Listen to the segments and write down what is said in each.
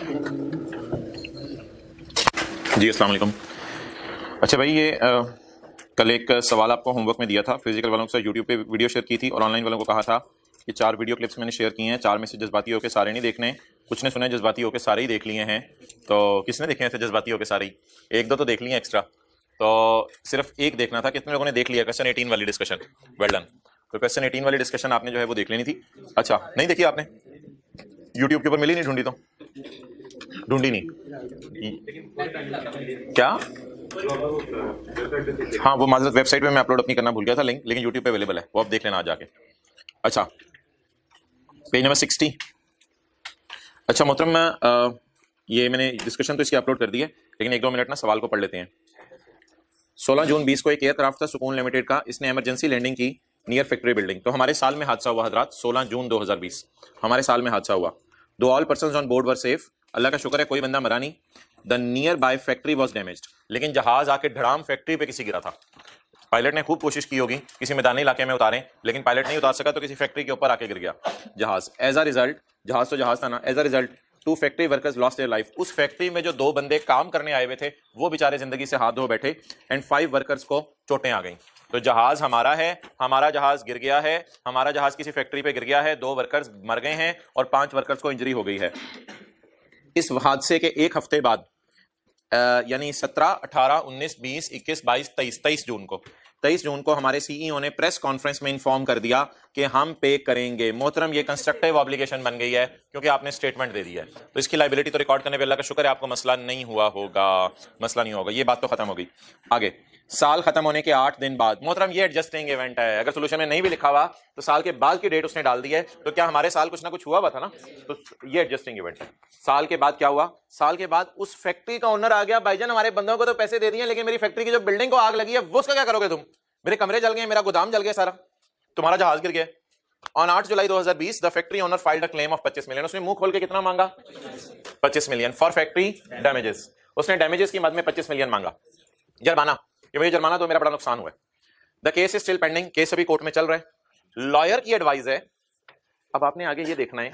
जी अस्सलाम वालेकुम। अच्छा भाई, ये कल एक सवाल आपको होमवर्क में दिया था। फिजिकल वालों के साथ यूट्यूब पे वीडियो शेयर की थी और ऑनलाइन वालों को कहा था कि 4 वीडियो क्लिप्स मैंने शेयर किए हैं, 4 में से जज्बाती होकर सारे नहीं देखने। कुछ ने सुना है जज्बाती होकर सारे ही देख लिए हैं, तो किसने देखे हैं जज्बाती होकर सारे ही? एक दो तो देख लिए एक्स्ट्रा, तो सिर्फ एक देखना था। कितने लोगों ने देख लिया क्वेश्चन 18 वाली डिस्कशन? Well done. तो क्वेश्चन 18 वाली डिस्कशन आपने जो है वो देख लेनी थी। अच्छा, नहीं देखी आपने? यूट्यूब के ऊपर मिली नहीं? ढूंढी तो ढूंढी नहीं क्या? हाँ, वो माजरत वेबसाइट पे मैं अपलोड अपनी करना भूल गया था लिंक, लेकिन यूट्यूब पे अवेलेबल है, वो आप देख लेना आ जाके। अच्छा, पेज नंबर 60। अच्छा मोहतरम, ये मैंने डिस्कशन तो इसकी अपलोड कर दी है, लेकिन 1-2 मिनट ना सवाल को पढ़ लेते हैं। 16 जून 20 को एक एयरक्राफ्ट था सुकून लिमिटेड का, इसने इमरजेंसी लैंडिंग की नियर फैक्ट्री बिल्डिंग। तो हमारे साल में हादसा हुआ हजरात, 16 जून 2020 हमारे साल में हादसा हुआ। Though all persons on board were safe, Allah का शुक्र है कोई बंदा मरा नहीं। The nearby factory was damaged, लेकिन जहाज आके धड़ाम फैक्ट्री पे किसी गिरा था। पायलट ने खूब कोशिश की होगी किसी मैदानी इलाके में उतारें, लेकिन पायलट नहीं उतार सका तो किसी फैक्ट्री के ऊपर आके गिर गया जहाज। एज अ रिजल्ट, जहाज तो जहाज था ना, as a result 2 factory workers lost their life. उस फैक्ट्री में जो 2 बंदे काम करने आए हुए थे वो बेचारे जिंदगी से हाथ धो बैठे, एंड 5 वर्कर्स को चोटें आ गई। तो जहाज हमारा है, हमारा जहाज गिर गया है, हमारा जहाज किसी फैक्ट्री पे गिर गया है, 2 वर्कर्स मर गए हैं और 5 वर्कर्स को इंजरी हो गई है। इस हादसे के एक हफ्ते बाद यानी 17, 18, 19, 20, 21, 22, 23 जून को 23 जून को हमारे सीईओ ने प्रेस कॉन्फ्रेंस में इन्फॉर्म कर दिया कि हम पे करेंगे। मोहतरम, ये कंस्ट्रक्टिव ऑब्लिगेशन बन गई है क्योंकि आपने स्टेटमेंट दे दी है, तो इसकी लाइबिलिटी तो रिकॉर्ड करने पे अल्लाह का शुक्र है आपको मसला नहीं हुआ होगा, मसला नहीं होगा। ये बात तो खत्म हो गई। आगे, साल खत्म होने के 8 दिन बाद, मोहतरम ये एडजस्टिंग इवेंट है, अगर सोल्यूशन में नहीं भी लिखा हुआ तो साल के बाद की डेट उसने डाल दी है, तो क्या हमारे साल कुछ ना कुछ हुआ था ना, तो ये एडजस्टिंग इवेंट है। साल के बाद क्या हुआ? साल के बाद उस फैक्ट्री का ओनर आ गया, भाईजान हमारे बंदों को तो पैसे दे दिए, लेकिन मेरी फैक्ट्री की जो बिल्डिंग को आग लगी है वो उसका क्या करोगे तुम? मेरे कमरे जल गए, मेरा गोदाम जल गया सारा, तुम्हारा जहाज गिर गया। On 8 July 2020 the factory owner filed a claim of 25 million. उसने मुंह खोल के कितना मांगा? 25 मिलियन फॉर फैक्ट्री डैमेजेस। उसने डैमेजेस की मद में 25 मिलियन मांगा जुर्माना, कि मुझे जुर्माना तो मेरा बड़ा नुकसान हुआ है। The case is still pending, case अभी कोर्ट में चल रहा है। लॉयर की एडवाइस है, अब आपने आगे ये देखना है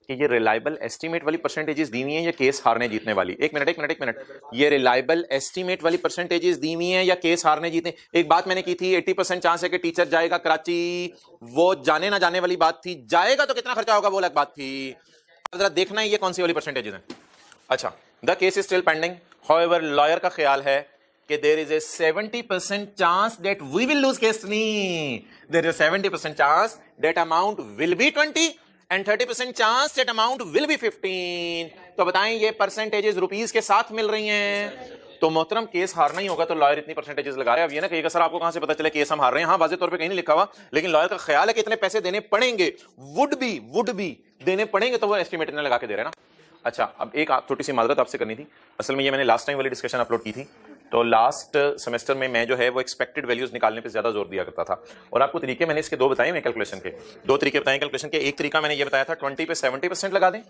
कि ये रिलायबल एस्टीमेट वाली परसेंटेजेस दी हुई हैं या केस हारने जीतने वाली। एक मिनट, ये रिलायबल एस्टीमेट वाली परसेंटेजेस दी हुई हैं या केस हारने जीतने? एक बात मैंने की थी, 80% चांस है कि टीचर जाएगा कराची, वो जाने ना जाने वाली बात थी। जाएगा तो कितना खर्चा होगा वो अलग बात थी। जरा देखना है ये कौन सी वाली परसेंटेजेस हैं। अच्छा, the case is still pending, however lawyer का ख्याल है कि there is a 70% chance that we will lose case. नहीं, there is 70% chance that amount will be 20 and 30% chance that amount will be 15। तो बताएं ये परसेंटेजेस रुपीस के साथ मिल रही हैं, तो मोहतरम केस हारना ही होगा, तो लॉयर इतनी परसेंटेजेस लगा रहे हैं। अब ये ना कहिएगा सर आपको कहां से पता चले केस हम हार रहे हैं? हाँ, वाज़ेह तौर पे कहीं नहीं लिखा हुआ, लेकिन लॉयर का ख्याल है कि इतने पैसे देने पड़ेंगे, वुड बी देने पड़ेंगे, तो वो एस्टिमेट ने लगा के दे रहे हैं ना। अच्छा, अब एक छोटी सी माजरत आपसे करनी थी। असल में ये मैंने लास्ट टाइम वाली डिस्कशन अपलोड की थी, तो लास्ट सेमेस्टर में मैं जो है वो एक्सपेक्टेड वैल्यूज निकालने पे ज्यादा जोर दिया करता था, और आपको तरीके मैंने इसके 2 बताए हैं कैलकुलेशन के। 2 तरीके बताए कैलकुलेशन के। एक तरीका मैंने ये बताया था 20 पे 70% लगा दें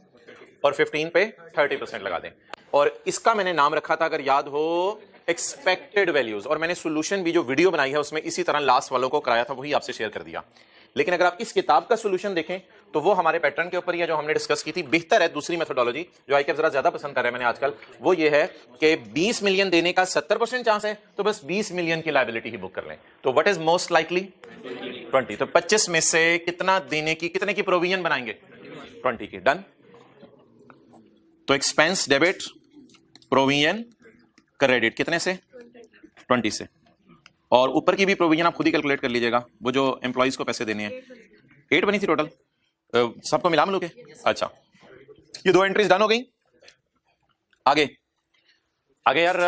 और 15 पे 30% लगा दें, और इसका मैंने नाम रखा था, अगर याद हो, एक्सपेक्टेड वैल्यूज। और मैंने सोल्यूशन भी जो वीडियो बनाई है उसमें इसी तरह लास्ट वालों को कराया था, वही आपसे शेयर कर दिया। लेकिन अगर आप इस किताब का सोल्यूशन देखें तो वो हमारे पैटर्न के ऊपर ही है जो हमने डिस्कस की थी। बेहतर है दूसरी मेथोडोलॉजी जो आईकेएफ जरा ज्यादा पसंद कर रहे हैं मैंने आजकल, वो ये है कि 20 मिलियन देने का 70% चांस है, तो बस 20 मिलियन की लायबिलिटी ही बुक कर लें। तो व्हाट इज मोस्ट लाइकली? 20। तो 25 में से कितना देने की, कितने की प्रोविजन बनाएंगे? 20 की। डन। तो एक्सपेंस डेबिट, प्रोविजन क्रेडिट कितने से? 20 से। और ऊपर की भी प्रोविजन आप खुद ही कैलकुलेट कर लीजिएगा, वो जो एम्प्लॉइज को पैसे देने हैं। 8 बनी थी टोटल, सबको मिला मिलू के। अच्छा, ये 2 एंट्रीज डन हो गई। आगे यार,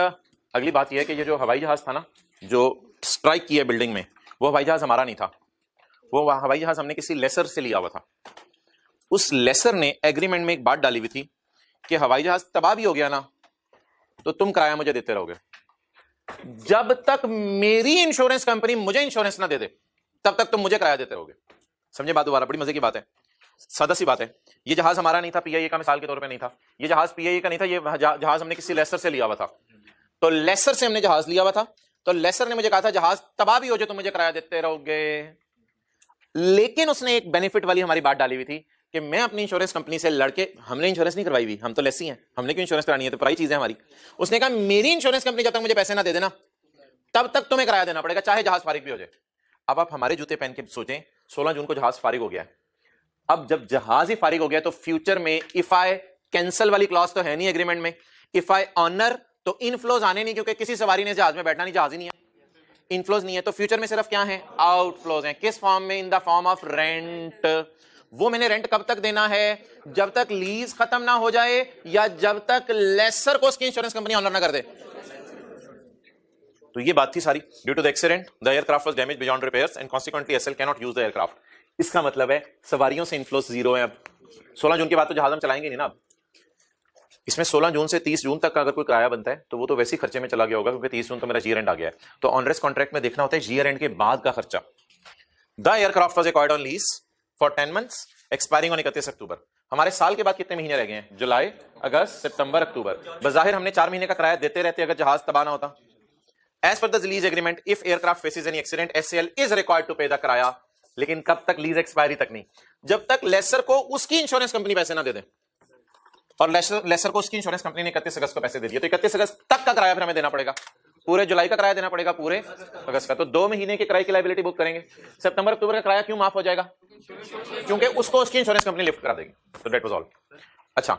अगली बात यह है कि ये जो हवाई जहाज था ना जो स्ट्राइक किया बिल्डिंग में, वो हवाई जहाज हमारा नहीं था, वो हवाई जहाज हमने किसी लेसर से लिया हुआ था। उस लेसर ने एग्रीमेंट में एक बात डाली हुई थी कि हवाई जहाज तबाह भी हो गया ना तो तुम किराया मुझे देते रहोगे, जब तक मेरी इंश्योरेंस कंपनी मुझे इंश्योरेंस ना दे दे तब तक तुम मुझे किराया देते रहोगे। समझे बात? दोबारा, बड़ी मजे की बात है, सादा सी बात है। ये जहाज हमारा नहीं था, पीआईए का मिसाल के तौर पे नहीं था, ये जहाज पीआईए का नहीं था, ये जहाज हमने किसी लेसर से लिया हुआ था। तो लेसर से हमने जहाज लिया हुआ था, तो लेसर ने मुझे कहा था जहाज तबाह भी हो जाए तो मुझे किराया देते रहोगे। लेकिन उसने एक बेनिफिट वाली हमारी बात डाली हुई थी कि मैं अपनी इंश्योरेंस कंपनी से लड़के, हमने इंश्योरेंस नहीं करवाई हुई, हम तो लेसी हैं, हमने क्यों इंश्योरेंस करानी है, तो पराई चीज है हमारी। उसने कहा मेरी इंश्योरेंस कंपनी जब तक मुझे पैसे ना दे देना तब तक तुम्हें किराया देना पड़ेगा, चाहे जहाज फारिग भी हो जाए। अब आप हमारे जूते पहन के सोचें, 16 जून को जहाज फारिग हो गया है, अब जब जहाज ही फारिग हो गया तो फ्यूचर में इफ आई कैंसल वाली क्लॉज तो है नहीं एग्रीमेंट में, इफ आई ऑनर तो इनफ्लोज आने नहीं, क्योंकि किसी सवारी ने जहाज में बैठना नहीं, जहाज ही नहीं है, इनफ्लोज नहीं है, तो फ्यूचर में सिर्फ क्या है, आउटफ्लोज हैं। किस फॉर्म में, in the form of rent. वो मैंने रेंट कब तक देना है, जब तक लीज खत्म ना हो जाए या जब तक लेसर को उसकी इंश्योरेंस कंपनी ऑनर ना कर दे। तो ये बात थी सारी। Due to the accident the aircraft was damage beyond repairs and consequently SL can not use the aircraft. इसका मतलब है सवारियों से इनफ्लोज जीरो है। अब 16 जून के बाद तो जहाज हम चलाएंगे नहीं ना। अब इसमें 16 जून से 30 जून तक का अगर कोई किराया बनता है तो वो तो वैसे ही खर्चे में चला गया होगा, क्योंकि 30 जून तो मेरा ईयर एंड आ गया है। तो ऑनरेस कॉन्ट्रैक्ट में देखना होता है ईयर एंड के बाद का खर्चा। The aircraft was acquired on lease for 10 months expiring on 31 अक्टूबर। हमारे साल के बाद कितने महीने रह गए हैं, जुलाई, अगस्त, सितंबर, अक्टूबर। बजाहिर हमने 4 महीने का किराया देते रहते अगर जहाज तबाह ना होता। As per the lease agreement, if aircraft faces any accident, SAL is required to pay the किराया। लेकिन कब तक, लीज एक्सपायरी तक नहीं, जब तक लेसर को उसकी इंश्योरेंस कंपनी पैसे ना दे दे। और लेसर को उसकी इंश्योरेंस कंपनी ने 31 अगस्त को पैसे दे दिए, तो 31 अगस्त तक का किराया फिर हमें देना पड़ेगा। पूरे जुलाई का किराया देना पड़ेगा, पूरे अगस्त का। तो 2 महीने के किराए की लायबिलिटी बुक करेंगे। सितंबर अक्टूबर का किराया क्यों माफ हो जाएगा, क्योंकि उसको उसकी इंश्योरेंस कंपनी लिफ्ट करा देगी। तो दैट वाज ऑल। अच्छा,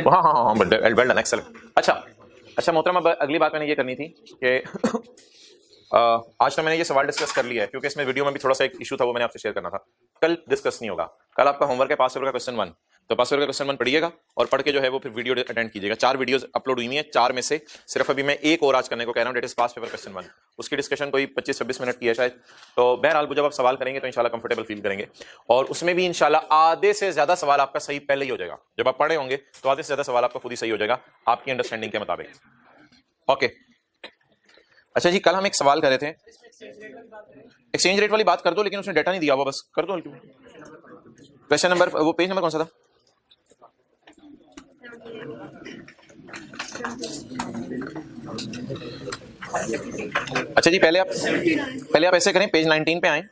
हाँ, वेल डन, एक्सेलेंट। अच्छा मोहतरम, अब अगली बात मैंने ये करनी थी कि आज तो मैंने ये सवाल डिस्कस कर लिया है, क्योंकि इसमें वीडियो में भी थोड़ा सा एक इशू था, वो मैंने आपसे शेयर करना था। कल डिस्कस नहीं होगा। कल आपका होमवर्क है 5 पेपर का क्वेश्चन 1, तो 5 पेपर का क्वेश्चन 1 पढ़िएगा और पढ़ के जो है वो फिर वीडियो अटेंड कीजिएगा। 4 वीडियोस अपलोड हुई है, 4 में से सिर्फ अभी मैं एक और आज करने को कह रहा हूँ, डेट इज 5 पेपर क्वेश्चन 1। उसकी डिस्कशन कोई 25-26 मिनट की है शायद। तो बहरहाल जब आप सवाल करेंगे तो इंशाल्लाह कंफर्टेबल फील करेंगे, और उसमें भी इंशाल्लाह आधे से ज्यादा सवाल आपका सही पहले ही हो जाएगा। जब आप पढ़े होंगे तो आधे से ज्यादा सवाल आपका खुद ही सही हो जाएगा आपकी अंडरस्टैंडिंग के मुताबिक। ओके, अच्छा जी, कल हम एक सवाल कर रहे थे, एक्सचेंज रेट वाली बात कर दो, लेकिन उसने डेटा नहीं दिया हुआ, बस कर दो। क्वेश्चन नंबर, वो पेज नंबर कौन सा था? अच्छा जी, पहले आप ऐसे करें, पेज 19 पे आए।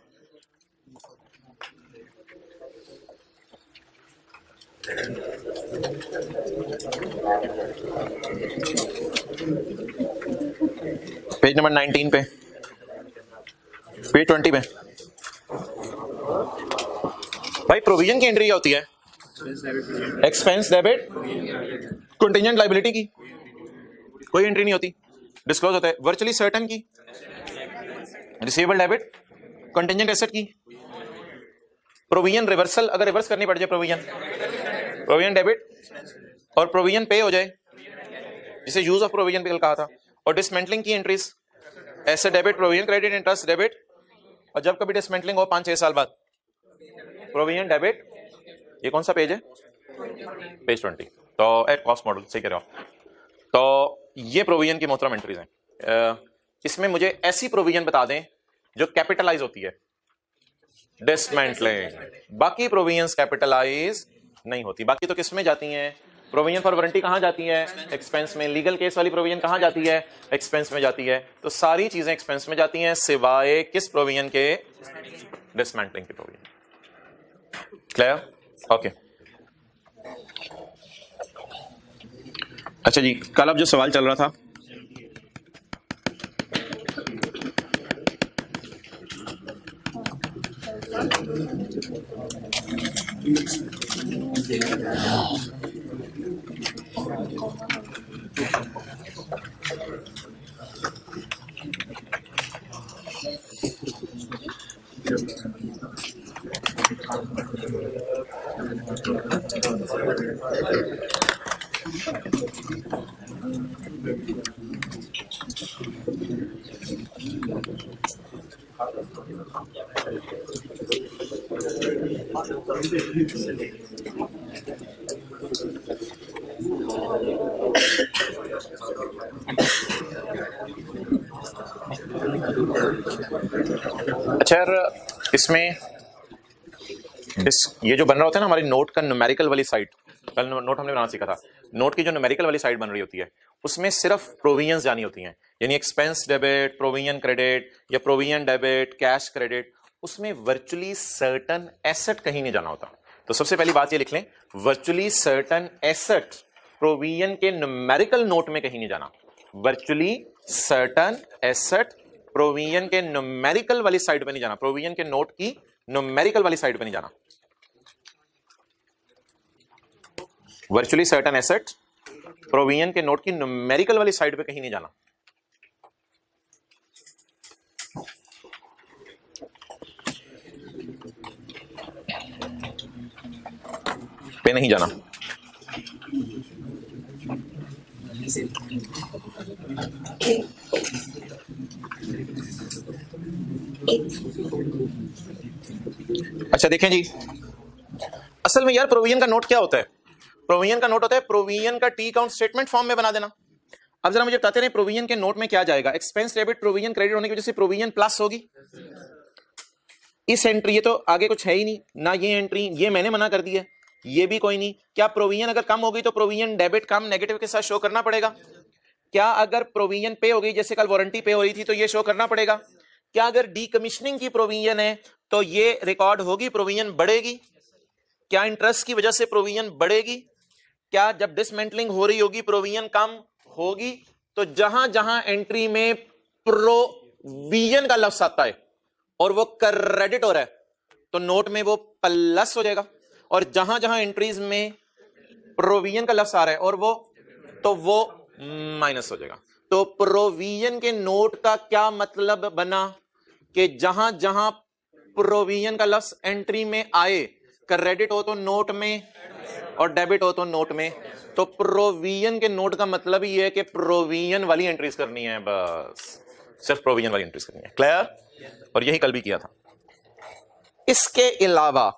पेज नंबर 19 पे, पेज 20 पे भाई प्रोविजन की एंट्री क्या होती है? एक्सपेंस डेबिट कंटिजेंट लायबिलिटी की कोई एंट्री नहीं होती, डिस्क्लोज होता है। वर्चुअली सर्टेन की रिसीवेबल डेबिट कंटिजेंट एसेट की प्रोविजन रिवर्सल, अगर रिवर्स करनी पड़ जाए प्रोविजन डेबिट और प्रोविजन पे हो जाए, जिसे यूज ऑफ प्रोविजन पे कहा था। और डिसमेंटलिंग की entries, asset debit, provision credit, interest debit, और जब कभी डिसमेंटलिंग हो 5-6 साल बाद, प्रोविजन डेबिट। ये कौन सा पेज है? पेज 20। तो एट कॉस्ट मॉडल, सही कह रहे हो। तो ये प्रोविजन की मोहतरम एंट्रीज हैं। इसमें मुझे ऐसी प्रोविजन बता दें जो कैपिटलाइज होती है, डिसमेंटलिंग। बाकी प्रोविजंस कैपिटलाइज नहीं होती। बाकी तो किस में जाती हैं? प्रोविजन फॉर वारंटी कहां जाती है? एक्सपेंस में। लीगल केस वाली प्रोविजन कहां जाती है? एक्सपेंस में जाती है। तो सारी चीजें एक्सपेंस में जाती हैं सिवाय किस प्रोविजन के? डिसमेंटलिंग की प्रोविजन। क्लियर? ओके। अच्छा जी, कल अब जो सवाल चल रहा था, अच्छा इसमें ये जो बन रहा होता है ना हमारी नोट का न्यूमेरिकल वाली साइड, कल नोट हमने बनाना सीखा था, नोट की जो न्यूमेरिकल वाली साइड बन रही होती है उसमें सिर्फ प्रोविजंस जानी होती हैं, यानी एक्सपेंस डेबिट, प्रोविजन क्रेडिट या प्रोविजन डेबिट, कैश क्रेडिट, उसमें वर्चुअली सर्टन एसेट कहीं नहीं जाना होता। तो सबसे पहली बात ये लिख लें, वर्चुअली सर्टन एसेट प्रोविजन के न्यूमेरिकल नोट में कहीं नहीं जाना। वर्चुअली सर्टन एसेट प्रोविजन के न्यूमेरिकल वाली साइड पे नहीं जाना, प्रोविजन के नोट की न्यूमेरिकल वाली साइड पे नहीं जाना। वर्चुअली सर्टन एसेट प्रोविजन के नोट की न्यूमेरिकल वाली साइड पे कहीं नहीं जाना। पे नहीं जाना। अच्छा देखें जी, असल में यार प्रोविजन का नोट क्या होता है? प्रोविजन का नोट होता है प्रोविजन का टी अकाउंट स्टेटमेंट फॉर्म में बना देना। अब जरा मुझे बताते रहे प्रोविजन के नोट में क्या जाएगा? एक्सपेंस डेबिट प्रोविजन क्रेडिट होने की वजह से प्रोविजन प्लस होगी। इस एंट्री, ये तो आगे कुछ है ही नहीं ना, ये एंट्री ये मैंने मना कर दी है, ये भी कोई नहीं। क्या प्रोविजन अगर कम होगी तो प्रोविजन डेबिट कम नेगेटिव के साथ शो करना पड़ेगा? क्या अगर प्रोविजन पे हो गई, जैसे कल वारंटी पे हो रही थी, तो ये शो करना पड़ेगा? क्या अगर डीकमीशनिंग की प्रोविजन है तो ये रिकॉर्ड होगी, प्रोविजन बढ़ेगी? क्या इंटरेस्ट की वजह से प्रोविजन बढ़ेगी? क्या जब डिसमेंटलिंग हो रही होगी प्रोविजन कम होगी? तो जहां जहां एंट्री में प्रोविजन का लफ्ज आता है और वो क्रेडिट हो रहा है तो नोट में वो प्लस हो जाएगा, और जहां जहां एंट्रीज में प्रोविजन का लफ्ज आ रहा है और वो माइनस हो जाएगा। तो प्रोविजन के नोट का क्या मतलब बना कि जहां जहां प्रोविजन का लफ्ज एंट्री में आए, क्रेडिट हो तो नोट में और डेबिट हो तो नोट में, तो प्रोविजन के नोट का मतलब ही है कि प्रोविजन वाली एंट्रीज करनी है, बस सिर्फ प्रोविजन वाली एंट्रीज करनी है। क्लियर? और यही कल भी किया था। इसके अलावा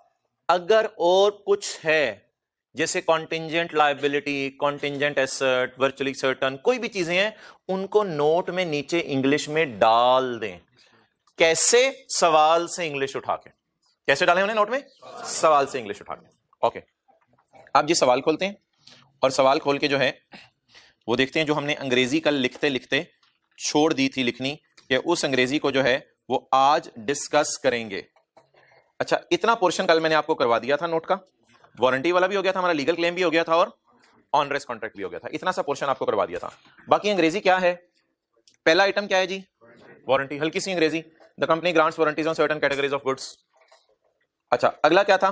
अगर और कुछ है, जैसे contingent liability, contingent asset, virtually certain, कोई भी चीजें हैं, उनको नोट में नीचे इंग्लिश में डाल दें। कैसे? सवाल से इंग्लिश उठा के। कैसे डालें उन्हें नोट में? सवाल से इंग्लिश उठा के। ओके, आप जी सवाल खोलते हैं और सवाल खोल के जो है वो देखते हैं जो हमने अंग्रेजी कल लिखते लिखते छोड़ दी थी लिखनी, कि उस अंग्रेजी को जो है वो आज डिस्कस करेंगे। अच्छा, इतना पोर्शन कल मैंने आपको करवा दिया था नोट का, वारंटी वाला भी हो गया था, हमारा लीगल क्लेम भी हो गया था और ऑन रेस्ट कॉन्ट्रैक्ट भी हो गया था। इतना सा पोर्शन आपको करवा दिया था। बाकी अंग्रेजी क्या है? पहला आइटम क्या है जी? वारंटी, हल्की सी अंग्रेजी। The company grants warranties on certain categories of goods. अच्छा, अगला क्या था?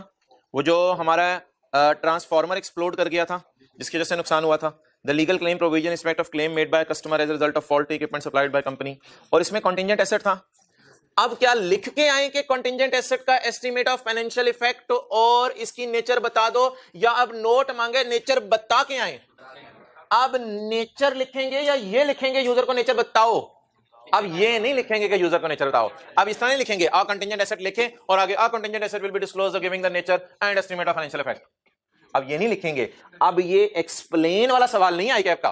वो जो हमारा ट्रांसफार्मर एक्सप्लोड कर गया था जिसकी वजह से नुकसान हुआ था। The legal claim provision respect of claim made by customer as a result of faulty equipment supplied by company, और इसमें कॉन्टिंजेंट एसेट था। अब क्या लिख के आए कि कॉन्टिंजेंट एसेट का एस्टीमेट ऑफ फाइनेंशियल इफेक्ट और इसकी नेचर बता दो, या अब नोट मांगे नेचर बता के आए? अब नेचर लिखेंगे या ये लिखेंगे यूजर को नेचर बताओ? अब ये नहीं लिखेंगे कि यूजर को नेचर बताओ, अब इस तरह नहीं लिखेंगे आ कंटिंजेंट एसेट लिखे और आगे आ contingent asset will be disclosed giving the nature and estimate of financial effect. अब ये नहीं लिखेंगे। अब ये एक्सप्लेन वाला सवाल नहीं आई कैप का,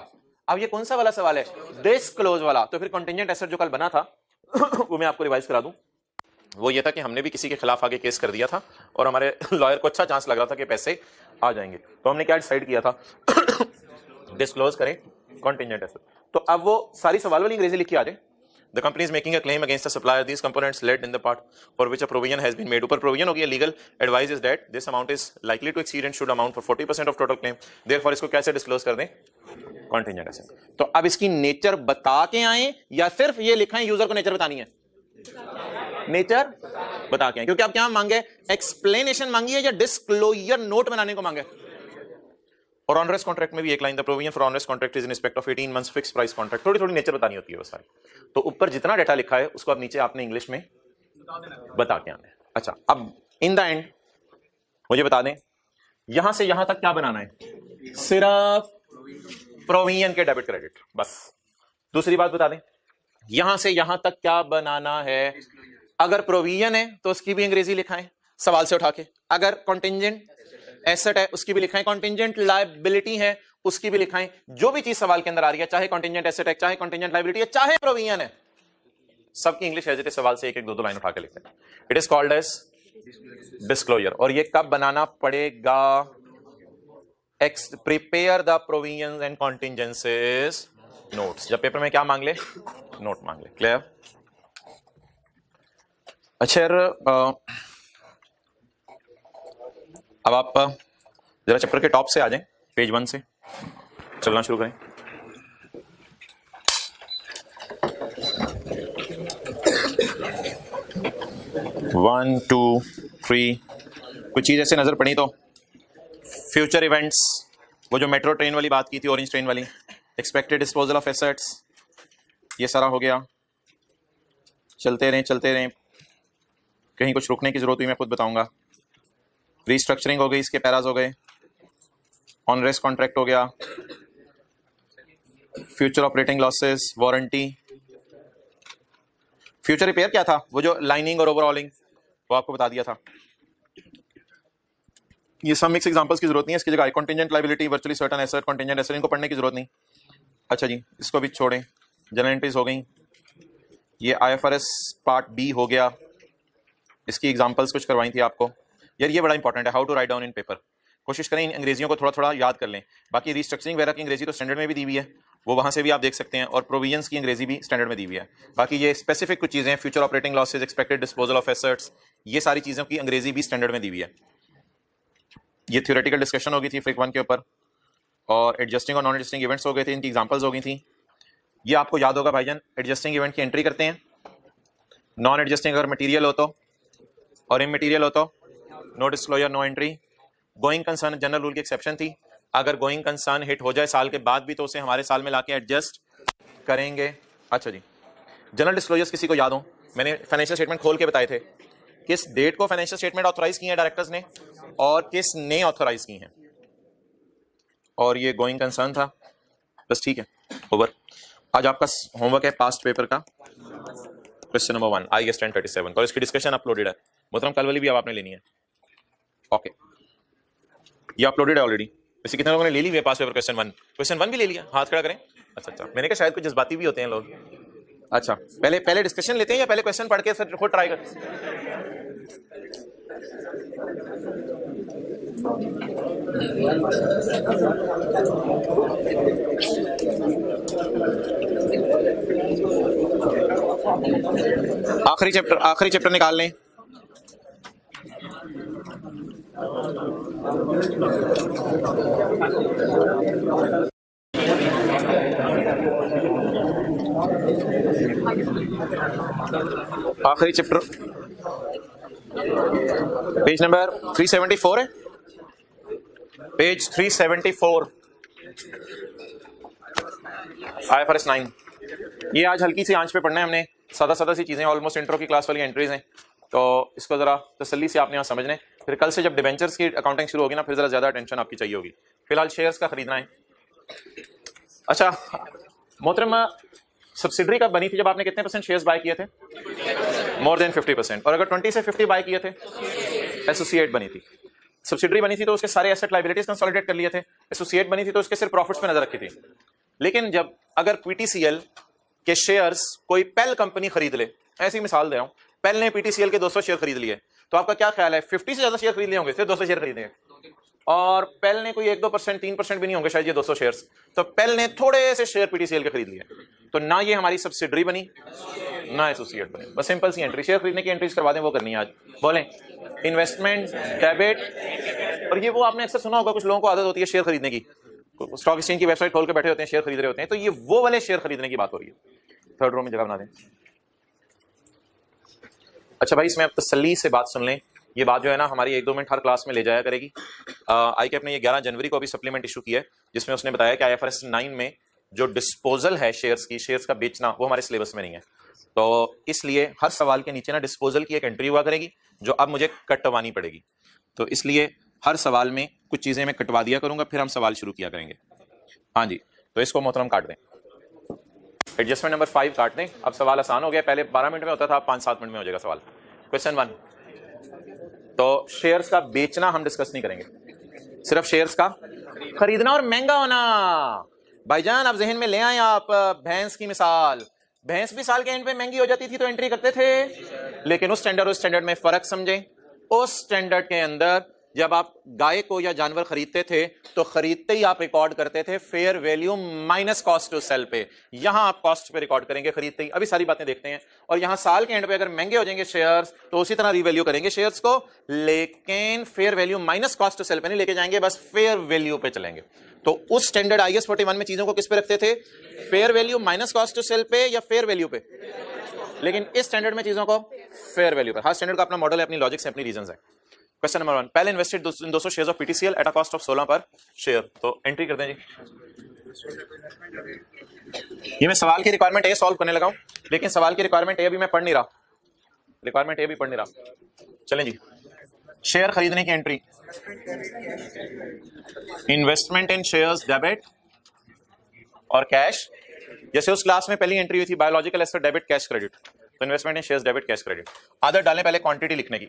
अब ये कौन सा वाला सवाल है? डिस्क्लोज वाला। तो फिर कंटिंजेंट एसेट जो कल बना था वो मैं आपको रिवाइज करा दूं। वो ये था कि हमने भी किसी के खिलाफ आगे केस कर दिया था और हमारे लॉयर को अच्छा चांस लग रहा था कि पैसे आ जाएंगे, तो हमने क्या डिसाइड किया था? डिस्क्लोज करें कंटिंजेंट एसेट। तो अब वो सारी सवाल वाली अंग्रेजी लिख के आ जाए। The company is making a claim against the supplier. These components led in the part for which a provision has been made. ऊपर provision होगी, legal advice is that this amount is likely to exceed and should amount for 40% of total claim. Therefore इसको कैसे disclose कर दें? Contingent asset. तो अब इसकी nature बता के आए या सिर्फ ये लिखा है यूजर को नेचर बतानी है? नेचर बता के आए, क्योंकि आप क्या मांगे? एक्सप्लेनेशन मांगी है या डिस्क्लोजर नोट बनाने को मांगे? और ऑन रेस्ट कॉन्ट्रैक्ट में भी एक line, the provision for on rest contract is in respect of 18 months fix price contract. थोड़ी थोड़ी नेचर बतानी होती है बस सारी। तो ऊपर जितना डेटा लिखा है उसको अब नीचे आपने इंग्लिश में बता के आना है। अच्छा, अब इन द एंड मुझे बता दें यहां से यहां तक क्या बनाना है? सिर्फ प्रोविजन के डेबिट क्रेडिट, बस। दूसरी बात बता दें, यहां से यहां तक क्या बनाना है? अगर प्रोविजन है तो उसकी भी अंग्रेजी लिखाएं सवाल से उठा के, अगर कॉन्टिंजेंट एसेट है उसकी भी लिखाएं, कॉन्टिंजेंट लायबिलिटी है उसकी भी लिखाएं। जो भी चीज सवाल के अंदर आ रही है, चाहे कॉन्टिंजेंट एसेट है, चाहे कॉन्टिंजेंट लायबिलिटी है, चाहे प्रोविजन है, सबकी इंग्लिश एज इट इज सवाल से एक एक दो दो लाइन उठा के लिखते हैं। It is called as disclosure. और ये कब बनाना पड़ेगा? Prepare the provisions and contingencies notes. जब पेपर में क्या मांग ले, नोट मांग ले। क्लियर? अच्छा यार, अब आप जरा चैप्टर के टॉप से आ जाएं, पेज 1 से चलना शुरू करें। वन टू थ्री कुछ चीज ऐसे नजर पड़ी तो फ्यूचर इवेंट्स, वो जो मेट्रो ट्रेन वाली बात की थी, ऑरेंज ट्रेन वाली, एक्सपेक्टेड डिस्पोजल ऑफ एसेट्स, ये सारा हो गया। चलते रहें, कहीं कुछ रुकने की जरूरत हुई मैं खुद बताऊंगा। रीस्ट्रक्चरिंग हो गई, इसके पैराज हो गए, ऑनरेस कॉन्ट्रैक्ट हो गया, future operating losses, warranty. Future repair क्या था, वो जो लाइनिंग और ओवरऑलिंग, वो आपको बता दिया था। ये सब मिक्स एग्जांपल्स की जरूरत नहीं है, इसकी जगह contingent liability, virtually certain asset, contingent asset, इनको पढ़ने की जरूरत नहीं। अच्छा जी, इसको भी छोड़ें। जनरल एंट्रीज हो गई, ये आईएफआरएस पार्ट बी हो गया, इसकी एग्जांपल्स कुछ करवाई थी आपको। यार ये बड़ा इंपॉर्टेंट है, how to write down in paper. कोशिश करें इन अंग्रेजियों को थोड़ा थोड़ा याद कर लें। बाकी रीस्ट्रक्चरिंग वगैरह की अंग्रेजी तो स्टैंडर्ड में भी दी हुई है, वो वहां से भी आप देख सकते हैं, और प्रोविजंस की अंग्रेजी भी स्टैंडर्ड में दी हुई है। बाकी ये स्पेसिफिक कुछ चीजें, future operating losses, expected disposal of assets, ये सारी चीजों की अंग्रेजी भी स्टैंडर्ड में दी हुई है। ये थ्योरेटिकल डिस्कशन हो गई थी फ्रिक 1 के ऊपर, और एडजस्टिंग और नॉन एडजस्टिंग इवेंट्स हो गए थे, इनकी एग्जांपल्स हो गई थी। ये आपको याद होगा भाईजान, एडजस्टिंग इवेंट की एंट्री करते हैं, नॉन एडजस्टिंग अगर मटीरियल हो तो, और इमटीरियल हो तो no disclosure no entry. Going concern general rule की एक्सेप्शन थी, अगर गोइंग कंसर्न हिट हो जाए साल के बाद भी तो उसे हमारे साल में लाके एडजस्ट करेंगे। अच्छा जी, जनरल डिस्क्लोजर्स किसी को याद हो, मैंने फाइनेंशियल स्टेटमेंट खोल के बताए थे किस डेट को फाइनेंशियल स्टेटमेंट ऑथराइज किए हैं डायरेक्टर्स ने और किस ने ऑथराइज की हैं, और ये गोइंग कंसर्न था। बस ठीक है, ओवर। आज आपका होमवर्क है पास्ट पेपर का क्वेश्चन नंबर 1 IAS 1037, और इसकी डिस्कशन अपलोडेड है मोहतरम, कल वाली भी अब आपने लेनी है। ओके, ये अपलोडेड है ऑलरेडी। वैसे कितने लोगों ने ले ली है पास पेपर क्वेश्चन 1 भी ले लिया, हाथ खड़ा करें। अच्छा, मैंने कहा शायद कुछ जज्बाती भी होते हैं लोग। अच्छा, पहले डिस्कशन लेते हैं या पहले क्वेश्चन पढ़ के फिर खुद ट्राई कर? आखिरी चैप्टर निकाल लें। आखिरी चैप्टर पेज नंबर 374 है, पेज 374 IFRS 9। ये आज हल्की सी आंच पे पढ़ना है हमने, सादा सी चीजें, ऑलमोस्ट इंट्रो की क्लास वाली एंट्रीज हैं, तो इसको जरा तसल्ली से आपने यहाँ समझना है। फिर कल से जब डिबेंचर्स की अकाउंटिंग शुरू होगी ना, फिर जरा ज्यादा अटेंशन आपकी चाहिए होगी। फिलहाल शेयर्स का खरीदना है। अच्छा मोहतरमा, सब्सिडरी कब बनी थी, जब आपने कितने % शेयर्स बाय किए थे? More than 50%। और अगर 20 से 50 बाय किए थे, एसोसिएट बनी थी। सब्सिडरी बनी थी तो उसके सारे एसेट लायबिलिटीज कंसोलिडेट कर लिए थे, एसोसिएट बनी थी तो उसके सिर्फ प्रॉफिट्स पे नजर रखी थी। लेकिन जब अगर पीटीसीएल के शेयर्स कोई पेल कंपनी खरीद ले, ऐसी मिसाल दे रहा हूं, पेल ने पीटीसीएल के 200 शेयर खरीद लिए, तो आपका क्या ख्याल है, 50 से ज्यादा शेयर खरीद लिए होंगे, सिर्फ 200 शेयर खरीदेंगे? और पेल ने कोई 1-2%, 3% भी नहीं होंगे शायद ये 200 शेयर्स, तो पेल ने थोड़े से शेयर पीटीसीएल के खरीद लिए, तो ना ये हमारी सब्सिडरी बनी ना एसोसिएट बनी। बस सिंपल सी एंट्री, शेयर खरीदने की एंट्रीज करवा दें, वो करनी है आज। बोलें इन्वेस्टमेंट, डेबिट, और ये वो आपने अक्सर सुना होगा, कुछ लोगों को आदत होती है शेयर खरीदने की, स्टॉक एक्सचेंज की वेबसाइट खोल के बैठे होते हैं, शेयर खरीद रहे होते हैं, तो ये वो वाले शेयर खरीदने की बात हो रही है। थर्ड रो में जगह बना दें। अच्छा भाई, इसमें आप तसल्ली से बात सुन लें, ये बात जो है ना हमारी 1-2 मिनट हर क्लास में ले जाया करेगी। ICAP ने ये 11 जनवरी को अभी सप्लीमेंट इशू किया है, जिसमें उसने बताया कि IFRS 9 में जो डिस्पोजल है शेयर्स की, शेयर्स का बेचना, वो हमारे सिलेबस में नहीं है। तो इसलिए हर सवाल के नीचे ना डिस्पोजल की एक एंट्री हुआ करेगी, जो अब मुझे कटवानी पड़ेगी। तो इसलिए हर सवाल में कुछ चीजें मैं कटवा दिया करूंगा, फिर हम सवाल शुरू किया करेंगे। हाँ जी, तो इसको मोहतरम काट दें, एडजस्टमेंट नंबर 5 काट दें। अब सवाल आसान हो गया, पहले 12 मिनट में होता था, अब 5-7 मिनट में हो जाएगा सवाल। क्वेश्चन 1, तो शेयर्स का बेचना हम डिस्कस नहीं करेंगे, सिर्फ शेयर्स का खरीदना और महंगा होना। भाईजान आप जहन में ले आए आप भैंस की मिसाल, भैंस भी साल के एंड पे महंगी हो जाती थी तो एंट्री करते थे, लेकिन उस स्टैंडर्ड में फर्क समझे। उस स्टैंडर्ड के अंदर जब आप गाय को या जानवर खरीदते थे तो खरीदते ही आप रिकॉर्ड करते थे fair value minus cost to sell पे। यहां आप कॉस्ट पे रिकॉर्ड करेंगे खरीदते ही। अभी सारी बातें देखते हैं। और यहां साल के एंड पे अगर महंगे हो जाएंगे शेयर्स तो उसी तरह रिवैल्यू करेंगे शेयर्स को, लेकिन fair value minus cost to sell पे नहीं लेके जाएंगे, बस फेयर वैल्यू पे चलेंगे। तो उस स्टैंडर्ड IAS 41 में चीजों को किस पे रखते थे? Fair value minus cost to sell पे या फेयर वैल्यू पे? लेकिन इस स्टैंडर्ड में चीजों को फेयर वैल्यू पे। हर स्टैंडर्ड का अपना मॉडल है, अपनी लॉजिक है, अपनी रीजंस है। क्वेश्चन नंबर 1, पहले invested 200 shares of PTCL eight a cost of 16 पर शेयर। तो एंट्री कर दें जी। ये मैं सवाल की रिक्वायरमेंट ए सॉल्व करने लगा हूं, लेकिन सवाल की रिक्वायरमेंट ए अभी मैं पढ़ नहीं रहा, रिक्वायरमेंट ए भी पढ़ नहीं रहा। चलें जी, शेयर खरीदने की entry, investment in shares debit और कैश। जैसे उस क्लास में पहली एंट्री हुई थी biological asset debit cash credit, तो investment in shares debit cash credit. आदत डालें पहले क्वांटिटी लिखने की।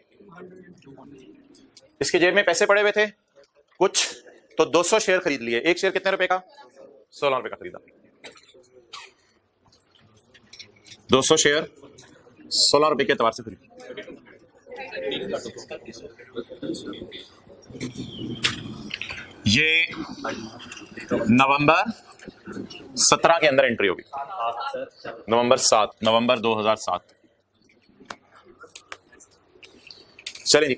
इसके जेब में पैसे पड़े हुए थे कुछ, तो 200 शेयर खरीद लिए। एक शेयर कितने रुपए का? 16 रुपए का खरीदा। 200 शेयर 16 रुपए के एतबार से खरीद। ये नवंबर 17 के अंदर एंट्री होगी, नवंबर 2007। चलिए जी,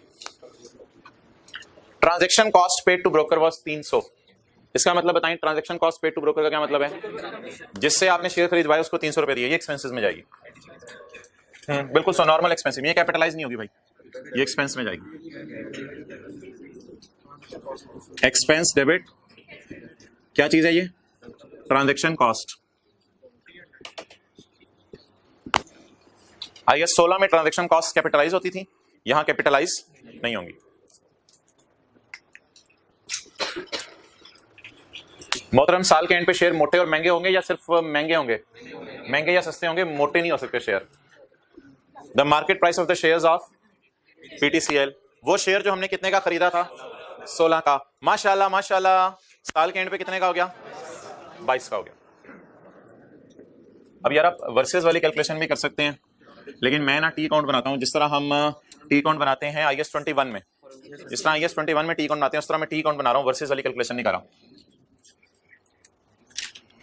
transaction cost paid to broker was 300। इसका मतलब बताएं, transaction cost paid to broker का क्या मतलब है? जिससे आपने शेयर खरीदवाया उसको 300 रुपए दिए, ये एक्सपेंसेस में जाएगी। बिल्कुल सो नॉर्मल एक्सपेंसिव, ये कैपिटलाइज नहीं होगी भाई, ये एक्सपेंस में जाएगी। एक्सपेंस डेबिट क्या चीज है ये? Transaction cost. IAS 16 में ट्रांजैक्शन कॉस्ट कैपिटलाइज होती थी, यहां कैपिटलाइज नहीं होंगी। मोहतरम, साल के एंड पे शेयर मोटे और महंगे होंगे या सिर्फ महंगे होंगे? महंगे या सस्ते होंगे, मोटे नहीं हो सकते share. The market price of the shares of PTCL, वो शेयर जो हमने कितने का खरीदा था? 16 का। माशाल्लाह माशाल्लाह, साल के एंड पे कितने का हो गया? 22 का हो गया। अब यार आप वर्सेस वाली कैलकुलेशन भी कर सकते हैं, लेकिन मैं ना टी काउंट बनाता हूं जिस तरह हम टी काउंट बनाते हैं IAS 21 में। जिस तरह IAS 21 में टी काउंट बनाते हैं उस तरह मैं टी काउंट बना रहा हूं, वर्सेस वाली कैलकुलेशन नहीं कर रहा हूं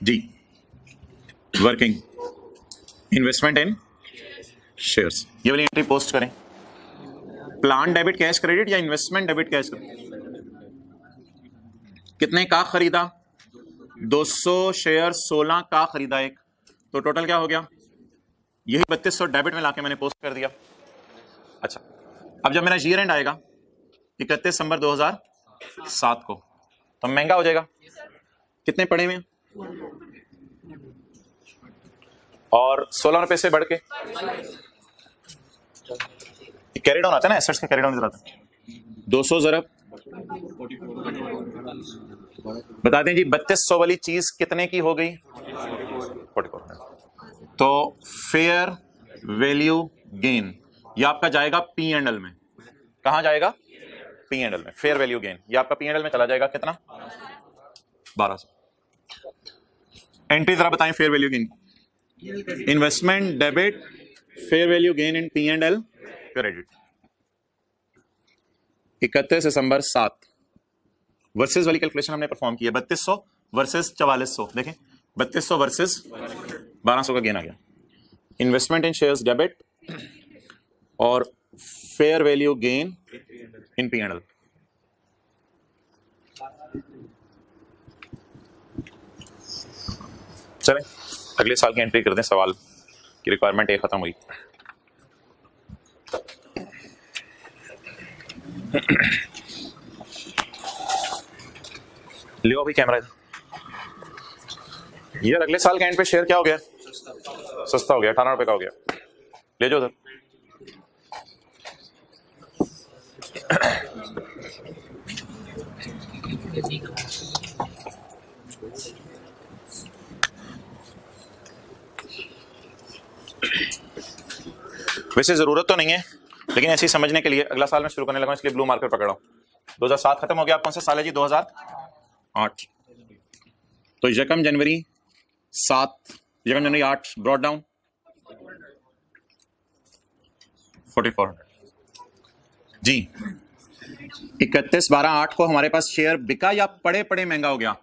जी। वर्किंग इन्वेस्टमेंट इन शेयर्स, ये वाली एंट्री पोस्ट करें। प्लान डेबिट कैश क्रेडिट या इन्वेस्टमेंट डेबिट कैश क्रेडिट? कितने का खरीदा? 200 शेयर 16 का खरीदा एक, तो टोटल क्या हो गया? यही 3200 डेबिट में लाके मैंने पोस्ट कर दिया। अच्छा, अब जब मेरा ईयर एंड आएगा 31 दिसंबर 2007 को, तो महंगा हो जाएगा। कितने पड़े हुए? और 16 रुपए से बढ़ के कैरी डाउन आता है ना, एसेट्स का कैरी डाउन इधर आता है। 200 ज़रब बता दें जी, 3200 वाली चीज कितने की हो गई? 44। तो फेयर वैल्यू गेन ये आपका जाएगा P&L में। कहां जाएगा? P&L में। फेयर वैल्यू गेन ये आपका P&L में चला जाएगा। कितना? 1200। एंट्री जरा बताएं fair value gain. Investment debit fair value gain in P&L credit. 31 December 7 versus वाली कैलकुलेशन हमने परफॉर्म की है। 3200 वर्सेस 4400। देखें 3200 वर्सेस 1200 का गेन आ गया। इन्वेस्टमेंट इन शेयर्स डेबिट और fair value gain in P&L। चलें अगले साल की एंट्री कर दें। सवाल की रिक्वायरमेंट एक खत्म हुई। लियो अभी कैमरा यार, अगले साल के एंड पे शेयर क्या हो गया? सस्ता हो गया, 18 रुपए का हो गया। ले जाओ उधर। वैसे जरूरत तो नहीं है, लेकिन ऐसे ही समझने के लिए अगला साल में शुरू करने लगा, इसलिए ब्लू मार्कर पकड़ा हूं। 2007 खत्म हो गया। आप कौन सा साल है जी? 2008। तो यकम जनवरी 8 ब्रॉड डाउन 4400 जी। 31/12/8 को हमारे पास शेयर बिका या पड़े पड़े महंगा हो गया?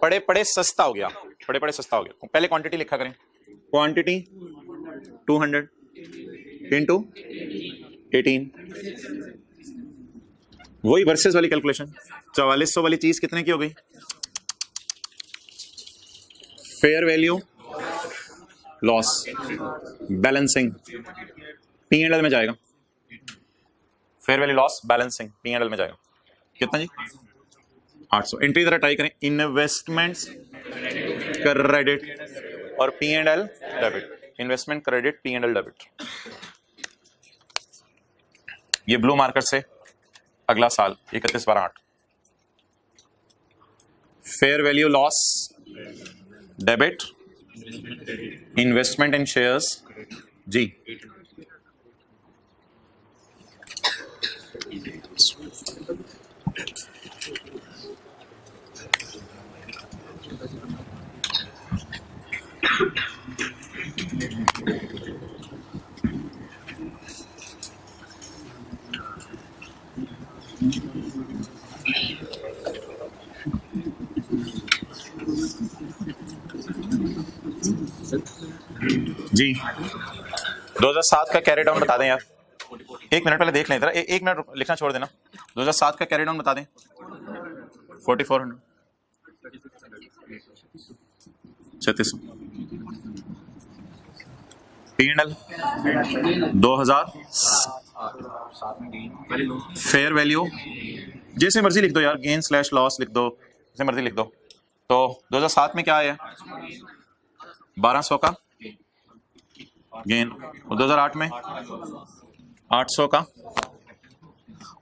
पड़े पड़े सस्ता हो गया। पड़े पड़े सस्ता हो गया। पहले क्वांटिटी लिखा करें, क्वांटिटी 200 इंटू 18, वही वर्सेस वाली कैलकुलेशन। 4400 वाली चीज कितने की हो गई? Fair value loss balancing P&L में जाएगा। Fair value loss balancing P&L में जाएगा। कितना जी? 800। एंट्री जरा ट्राई करें, इन्वेस्टमेंट्स क्रेडिट और P&L debit. Investment credit P&L debit. ये ब्लू मार्कर से अगला साल 31/12/8। Fair value loss debit investment in shares जी। जी 2007 का कैरी डाउन बता दें यार। एक मिनट पहले देख लें, एक मिनट लिखना छोड़ देना। 2007 का कैरी डाउन बता दें। 4400 3600। P&L 2000 फेयर वैल्यू जैसे मर्जी लिख दो यार, गेन स्लैश लॉस लिख दो, जैसे मर्जी लिख दो। तो 2007 में क्या आया? 1200 का गेन, और 2008 में 800 का,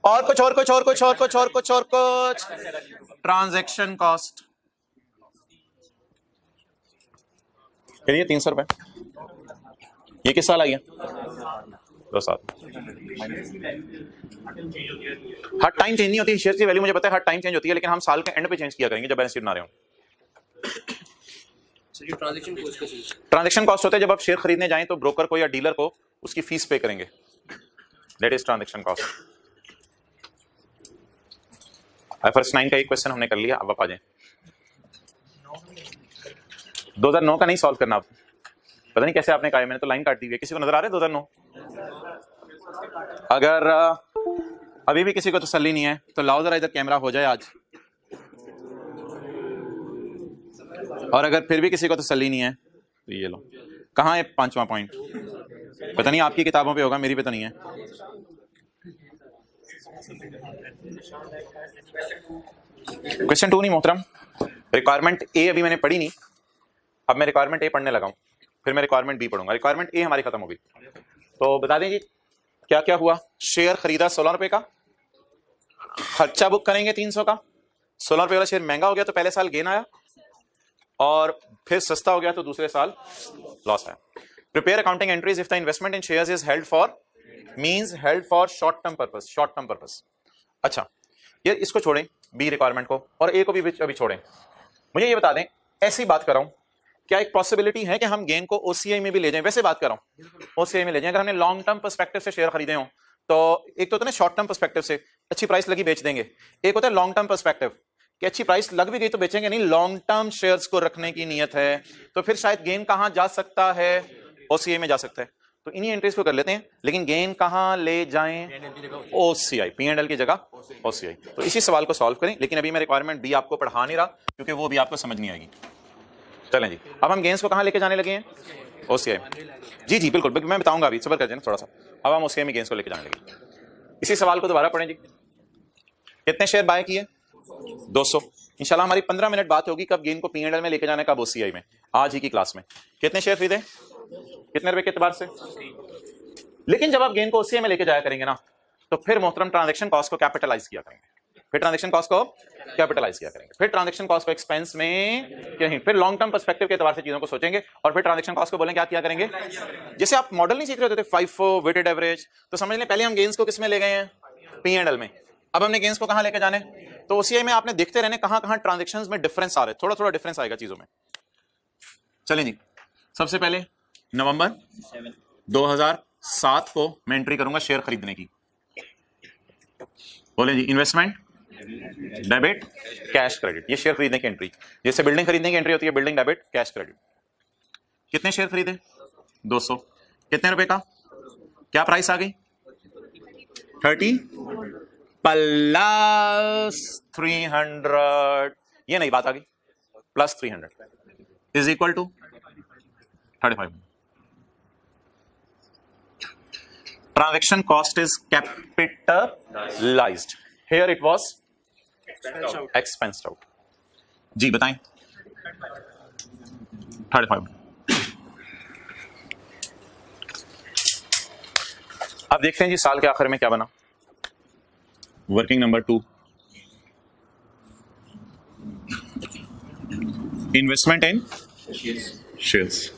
और कुछ और कुछ और कुछ और कुछ और कुछ और कुछ ट्रांजैक्शन कॉस्ट। ये 300 रुपए। ये किस साल आई है? 2007। हर टाइम चेंज नहीं होती शेयर की वैल्यू, मुझे पता है हर टाइम चेंज होती है, लेकिन हम साल के एंड पे चेंज किया करेंगे जब बैलेंस शीट ना रहे हो। ट्रांजैक्शन कॉस्ट होता है जब आप शेयर खरीदने जाएं तो ब्रोकर को या डीलर को उसकी फीस पे करेंगे, that is transaction cost. IFRS 9 का एक क्वेश्चन हमने कर लिया, अब आप आ जाएं। 2009 का नहीं सॉल्व करना आप, पता नहीं कैसे आपने कहा, मैंने तो लाइन काट दी है। किसी को नजर आ रहा है 2009? अगर अभी भी किसी को तसल्ली नहीं है तो लाओ जरा इधर कैमरा हो जाए आज, और अगर फिर भी किसी को तसल्ली नहीं है तो ये लो। कहाँ है 5वां पॉइंट? पता नहीं, आपकी किताबों पे होगा, मेरी पे तो नहीं है। क्वेश्चन 2 नहीं मोहतरम, रिक्वायरमेंट ए अभी मैंने पढ़ी नहीं, अब मैं रिक्वायरमेंट ए पढ़ने लगा हूं, फिर मैं रिक्वायरमेंट बी पढ़ूंगा। रिक्वायरमेंट ए हमारी खत्म हो गई, तो बता दें जी क्या क्या हुआ। शेयर खरीदा 16 रुपए का, खर्चा बुक करेंगे 300 का। 16 रुपए वाला शेयर महंगा हो गया तो पहले साल गेन आया, और फिर सस्ता हो गया तो दूसरे साल लॉस आया। Prepare accounting entries if the investment in shares is held for, means held for short term purpose, short term purpose. अच्छा ये इसको छोड़ें, बी रिक्वायरमेंट को, और ए को भी अभी छोड़ें। मुझे ये बता दें, ऐसी बात कर रहा हूं, क्या एक पॉसिबिलिटी है कि हम गेन को ओसीआई में भी ले जाएं? वैसे बात कर रहा हूं ओसीआई में ले जाएं। अगर हमने लॉन्ग टर्म पर्सपेक्टिव से शेयर खरीदे हो तो एक तो होता है ना शॉर्ट टर्म पर्सपेक्टिव से अच्छी प्राइस लगी बेच देंगे, एक होता है लॉन्ग टर्म पर्सपेक्टिव कि अच्छी प्राइस लग भी गई तो बेचेंगे नहीं, लॉन्ग टर्म शेयर्स को रखने की नियत है, तो फिर शायद गेन कहां जा सकता है? ओसीआई में जा सकता है। तो इन्हीं एंट्रीज को कर लेते हैं, लेकिन गेन कहां ले जाएं? ओसीआई, P&L की जगह ओसीआई। तो इसी सवाल को सॉल्व करें, लेकिन अभी मैं रिक्वायरमेंट बी आपको पढ़ा नहीं रहा क्योंकि वो भी आपको समझ नहीं आएगी। चलें जी, अब हम गेन्स को कहां लेके जाने लगे हैं? ओसीआई। जी जी बिल्कुल, मैं बताऊंगा अभी, सब्र कर जाए थोड़ा सा। अब हम ओसीआई में गेन्स को लेके जाने लगे। इसी सवाल को दोबारा पढ़ें जी। कितने शेयर बाय किए? 200। इंशाल्लाह हमारी 15 मिनट बात होगी कब गेन को P&L में लेके जाने, कब ओसीआई में, आज ही की क्लास में। कितने शेयर खरीदे, कितने रुपए के एतबार से? लेकिन जब आप गेन को ओसीआई में लेके जाया करेंगे ना, तो फिर मोहतरम ट्रांजैक्शन कॉस्ट को कैपिटलाइज किया करेंगे, फिर ट्रांजैक्शन कॉस्ट को कैपिटलाइज किया करेंगे, फिर ट्रांजैक्शन कॉस्ट को एक्सपेंस में कहीं, फिर लॉन्ग टर्म पर्सपेक्टिव के एतबार से चीजों को सोचेंगे, और फिर ट्रांजैक्शन कॉस्ट को बोलेंगे क्या किया करेंगे। जैसे आप मॉडल नहीं सीख रहे होते थे FIFO वेटेड एवरेज, तो समझ लें पहले हम गेन्स को किसमें ले गए हैं? P&L में। अब हमने गेन्स को कहां लेके जाने? तो ओसीआई में आपने देखते रहने कहां कहां ट्रांजैक्शंस में डिफरेंस आ रहे, थोड़ा थोड़ा डिफरेंस आएगा चीजों में। चलें जी, सबसे पहले नवंबर 2007 को मैं एंट्री करूंगा शेयर खरीदने की। बोले जी इन्वेस्टमेंट डेबिट कैश क्रेडिट, ये शेयर खरीदने की एंट्री, जैसे बिल्डिंग खरीदने की एंट्री होती है, बिल्डिंग डेबिट कैश क्रेडिट। कितने शेयर खरीदे? 200। कितने रुपए का? क्या प्राइस आ गई? 30 प्लस 300, ये नई बात आ गई, plus 300 is equal to 35। Transaction cost is capitalised, here it was expensed out. जी बताएं। 35। अब देखते हैं जी साल के आखिर में क्या बना। Working number 2, investment in shares.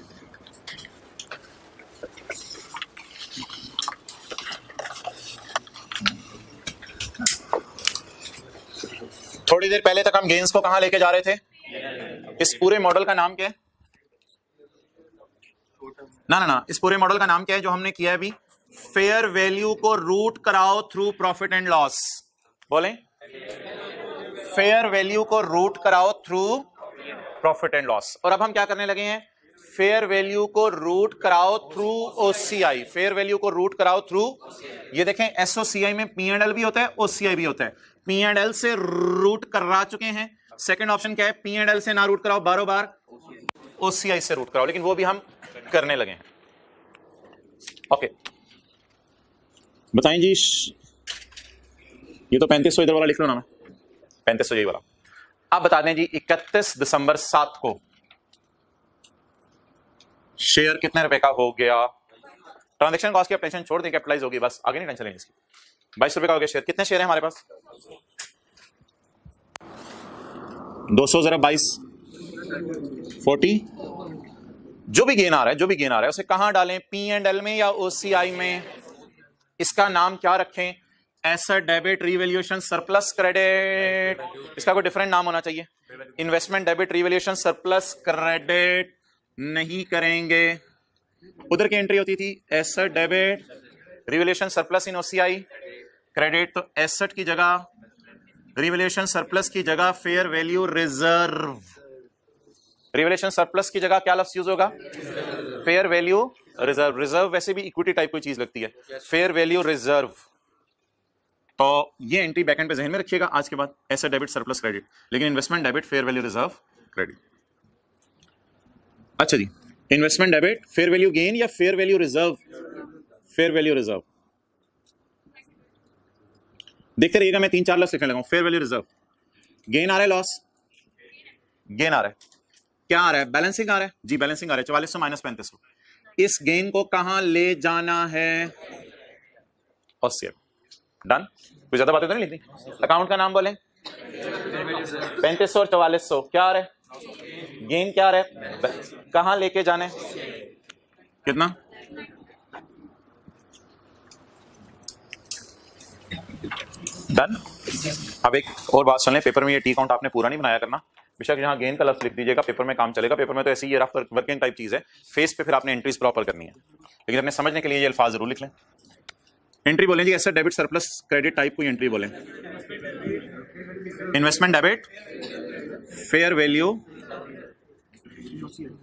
थोड़ी देर पहले तक हम गेन्स को कहां लेके जा रहे थे? इस पूरे मॉडल का नाम क्या है? ना, इस पूरे मॉडल का नाम क्या है जो हमने किया है अभी? फेयर वैल्यू को रूट कराओ थ्रू प्रॉफिट एंड लॉस। बोले फेयर वैल्यू को रूट कराओ थ्रू प्रॉफिट एंड लॉस। और अब हम क्या करने लगे हैं? फेयर वैल्यू को रूट कराओ थ्रू ओसीआई। फेयर वैल्यू को रूट कराओ थ्रू, ये देखें एसओसीआई में P&L भी होता है, ओसीआई भी होता है। P&L से रूट करा चुके हैं। सेकंड ऑप्शन क्या है? P&L से ना रूट कराओ, बारों बार ओसीआई से रूट कराओ, लेकिन वो भी हम करने लगे हैं। ओके बताएं जी, ये तो 3500 इधर वाला लिख लो ना, मैं 3500 यही वाला। अब बता दें जी 31 दिसंबर 7 को शेयर कितने रुपए का हो गया? ट्रांजैक्शन कॉस्ट की टेंशन छोड़ दें, कैपिटलाइज होगी बस, आगे नहीं टेंशन लेंगे इसकी। 22 रुपए का हो गया शेयर। कितने शेयर है हमारे पास? 200 जरा 22 40। जो भी गेन आ रहा है उसे कहां डालें? P&L में या ओसीआई में? इसका नाम क्या रखें? Asset debit revaluation surplus credit. इसका कोई डिफरेंट नाम होना चाहिए। Investment debit revaluation surplus credit नहीं करेंगे। उधर की एंट्री होती थी एसेट डेबिट रिवैल्यूएशन सरप्लस इन ओसीआई क्रेडिट, तो एसेट की जगह, रिवैल्यूएशन सरप्लस की जगह fair value reserve. Revaluation surplus की जगह क्या लफ्ज यूज होगा? Fair value reserve. रिजर्व वैसे भी इक्विटी टाइप कोई चीज लगती है, फेयर वैल्यू रिजर्व। तो ये एंट्री बैकएंड पे जहन में रखिएगा आज के बाद, एसेट डेबिट सरप्लस क्रेडिट, लेकिन investment debit fair value reserve credit. अच्छा जी, investment debit fair value gain या fair value reserve? Fair value reserve. देखते रहिएगा, मैं 3-4 लफ्ज लिखने लगा हूं। Fair value reserve. गेन आ रहा है, लॉस? गेन आ रहा है। क्या आ रहा है? बैलेंसिंग आ रहा है जी, बैलेंसिंग आ रहा है 4400 माइनस 3500। इस गेन को कहां ले जाना है? ओसीआई। डन। कोई ज्यादा बातें तो नहीं लिखनी। अकाउंट का नाम बोलें। 3500 और 4400 क्या आ रहा है? गेन क्या आ रहा है? कहां लेके जाना है? कितना? डन। अब एक और बात सुन लें, पेपर में ये टी काउंट आपने पूरा नहीं बनाया करना। बेशक यहाँ गेन का लफ्ज लिख दीजिएगा, पेपर में काम चलेगा। पेपर में तो ऐसी ये रफ वर्किंग टाइप चीज है, फेस पे फिर आपने एंट्रीज प्रॉपर करनी है, लेकिन अपने समझने के लिए ये अल्फाज जरूर लिख लें। एंट्री बोलें जी asset debit surplus credit type कोई एंट्री बोलें। Investment debit fair value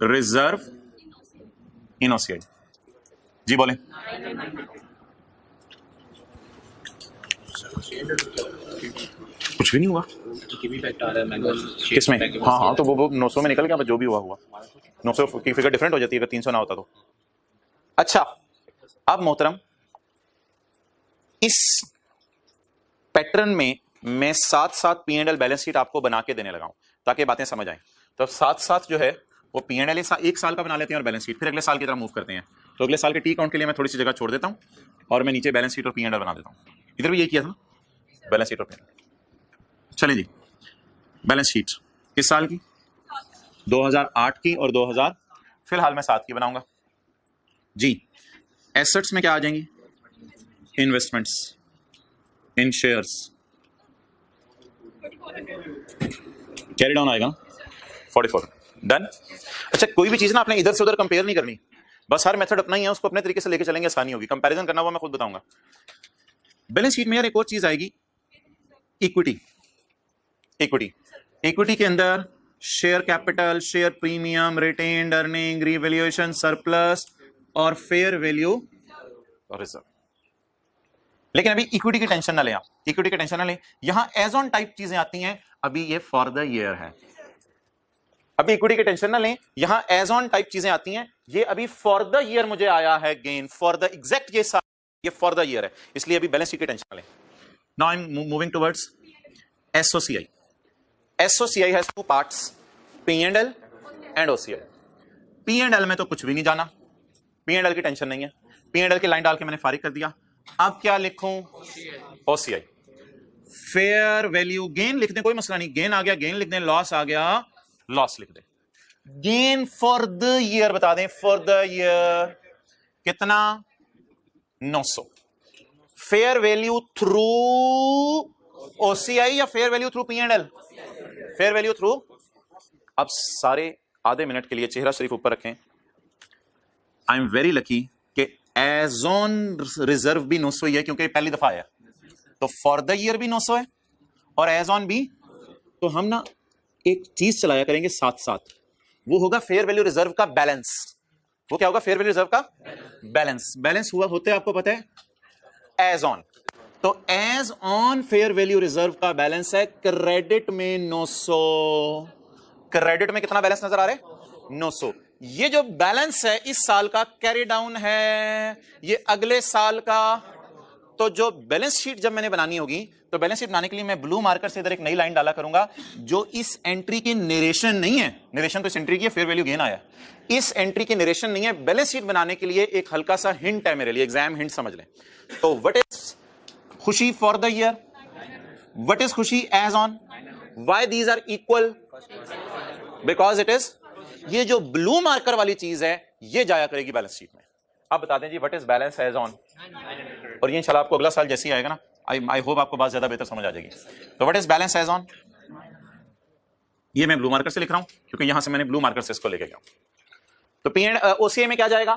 reserve in OCI. जी बोलें। कुछ भी नहीं हुआ किसमें? हाँ, तो वो 900 में निकल गया, जो भी हुआ 900 की फिगर डिफरेंट हो जाती है अगर 300 ना होता तो। अच्छा, अब मोहतरम इस पैटर्न में मैं साथ साथ P&L बैलेंस शीट आपको बना के देने लगा हूं ताकि बातें समझ आए। तो साथ साथ जो है वो P&L एक साल का बना लेते हैं और बैलेंस शीट फिर अगले साल की तरफ मूव करते हैं। तो अगले साल के टी काउंट के लिए मैं थोड़ी सी जगह छोड़ देता हूं और मैं नीचे बैलेंस शीट और P&L बना देता हूं। इधर भी यही किया था, बैलेंस शीट और P&L। चलिए जी, बैलेंस शीट किस साल की? 2008 की और 2000 फिलहाल मैं 7 की बनाऊंगा जी। एसेट्स में क्या आ जाएंगी? Investments in shares, carry down आएगा 44। डन। अच्छा, कोई भी चीज ना आपने इधर से उधर कंपेयर नहीं करनी, बस हर मेथड अपना ही है, उसको अपने तरीके से लेके चलेंगे, आसानी होगी। कंपैरिजन करना हुआ मैं खुद बताऊंगा। बैलेंस शीट में यार एक और चीज आएगी, इक्विटी, इक्विटी, इक्विटी के अंदर share capital, share premium, retained earning, revaluation, surplus और फेयर वैल्यू और रिजर्व। लेकिन अभी इक्विटी की टेंशन ना लें आप, इक्विटी की टेंशन ना लें, यहां एज ऑन टाइप चीजें आती हैं, अभी ये फॉर द ईयर है, अभी इक्विटी की टेंशन ना लें, यहां एज ऑन टाइप चीजें आती हैं, ये अभी फॉर द ईयर मुझे आया है गेन, फॉर द एग्जैक्ट ये फॉर द ईयर है, इसलिए अभी बैलेंस शीट की टेंशन ना लें। Now I am moving towards SOCI. SOCI has two parts, P&L and OCI। P&L में तो कुछ भी नहीं जाना, P&L की टेंशन नहीं है, P&L की लाइन डाल के मैंने फारिग कर दिया। अब क्या लिखूं? OCI। फेयर वैल्यू गेन लिख दें, कोई मसला नहीं, गेन आ गया गेन लिख दें, लॉस आ गया लॉस लिख दें। गेन फॉर द ईयर बता दें, फॉर द ईयर कितना? 900। फेयर वैल्यू थ्रू OCI या fair value through P&L? Fair value through. अब सारे आधे मिनट के लिए चेहरा शरीफ ऊपर रखें। आई एम वेरी लकी कि एज ऑन रिजर्व भी 900 ही है, क्योंकि पहली दफा आया, तो फॉर द ईयर भी 900 है और एज ऑन भी। तो हम ना एक चीज चलाया करेंगे साथ साथ, वो होगा फेयर वैल्यू रिजर्व का बैलेंस। वो क्या होगा? फेयर वैल्यू रिजर्व का बैलेंस। बैलेंस हुआ होते हैं आपको पता है एज ऑन, तो as on fair value reserve का बैलेंस है क्रेडिट में 900। क्रेडिट में कितना बैलेंस नजर आ रहा है? 900। ये जो बैलेंस है इस साल का कैरी डाउन है, ये अगले साल का। तो जो बैलेंस शीट जब मैंने बनानी होगी, तो बैलेंस शीट बनाने के लिए मैं ब्लू मार्कर से इधर एक नई लाइन डाला करूंगा, जो इस एंट्री की नरेशन नहीं है, नरेशन तो इस एंट्री की है, फेयर वैल्यू गेन आया, इस एंट्री की नरेशन नहीं है। बैलेंस शीट बनाने के लिए एक हल्का सा हिंट है मेरे लिए, एग्जाम हिंट समझ लें। तो व्हाट इज खुशी for the year, what is खुशी as on, why these are equal? Because it is, ये जो ब्लू मार्कर वाली चीज है ये जाया करेगी बैलेंस शीट में। अब बता दें जी what is balance as on, और ये इंशाल्लाह आपको अगला साल जैसे ही आएगा ना, आई होप आपको बात ज्यादा बेहतर समझ आ जाएगी। तो what is balance as on, ये मैं ब्लू मार्कर से लिख रहा हूं क्योंकि यहां से मैंने ब्लू मार्कर से इसको लेके गया। तो OCI में क्या जाएगा?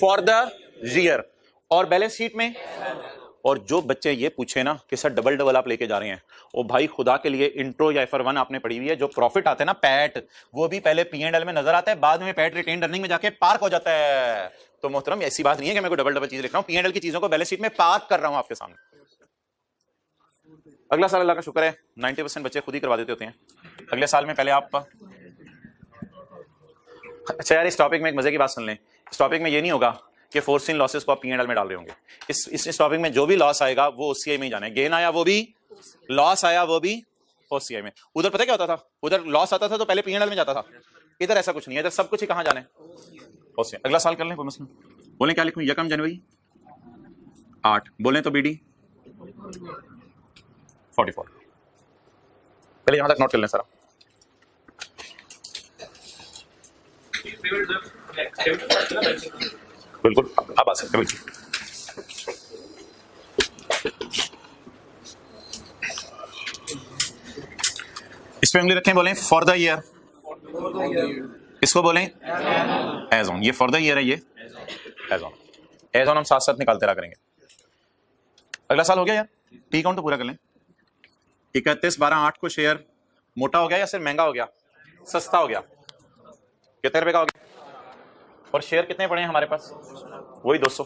For the year. और बैलेंस शीट में, और जो बच्चे ये पूछे ना कि सर डबल डबल आप लेके जा रहे हैं, ओ भाई खुदा के लिए इंट्रो या FR1 आपने पढ़ी हुई है, जो प्रॉफिट आता है ना पैट, वो भी पहले P&L में नजर आता है, बाद में पैट रिटेन अर्निंग में जाके पार्क हो जाता है। तो मोहतरम ऐसी बात नहीं है कि मैं कोई डबल डबल चीज लिख रहा हूं, P&L की चीजों को बैलेंस शीट में पार्क कर रहा हूं आपके सामने। अगला साल अल्लाह का शुक्र है 90% बच्चे खुद ही करवा देते होते हैं। अगले साल में पहले आप, अच्छा यार इस टॉपिक में एक मजे की बात सुन लें, इस टॉपिक में ये नहीं होगा कि फोर्सिंग लॉसेस को आप P&L में डाल रहे होंगे। इस टॉपिक में जो भी लॉस आएगा वो OCI में ही जाना है, गेन आया वो भी, लॉस आया वो भी OCI में। उधर पता क्या होता था, उधर लॉस आता था तो पहले P&L में जाता था, इधर ऐसा कुछ नहीं है, इधर सब कुछ ही कहां जाना है? OCI। अगला साल कर लें कोई मसला। बोलें क्या लिखूं? 1 जनवरी 8, बोलें तो BD 44। पहले यहां तक नोट कर लें सर। बिल्कुल अब आ सकते हैं। इस पे उंगली रखें, बोलें फॉर द ईयर, इसको बोलें एज ऑन। ये फॉर द ईयर है, ये एज ऑन। एज ऑन हम साथ साथ निकालते रहा करेंगे। अगला साल हो गया यार, टी काउंट तो पूरा कर लें। 31/12/8 को शेयर मोटा हो गया या सिर्फ महंगा हो गया? सस्ता हो गया। कितने रुपए का हो गया? और शेयर कितने पड़े हैं हमारे पास? वही 200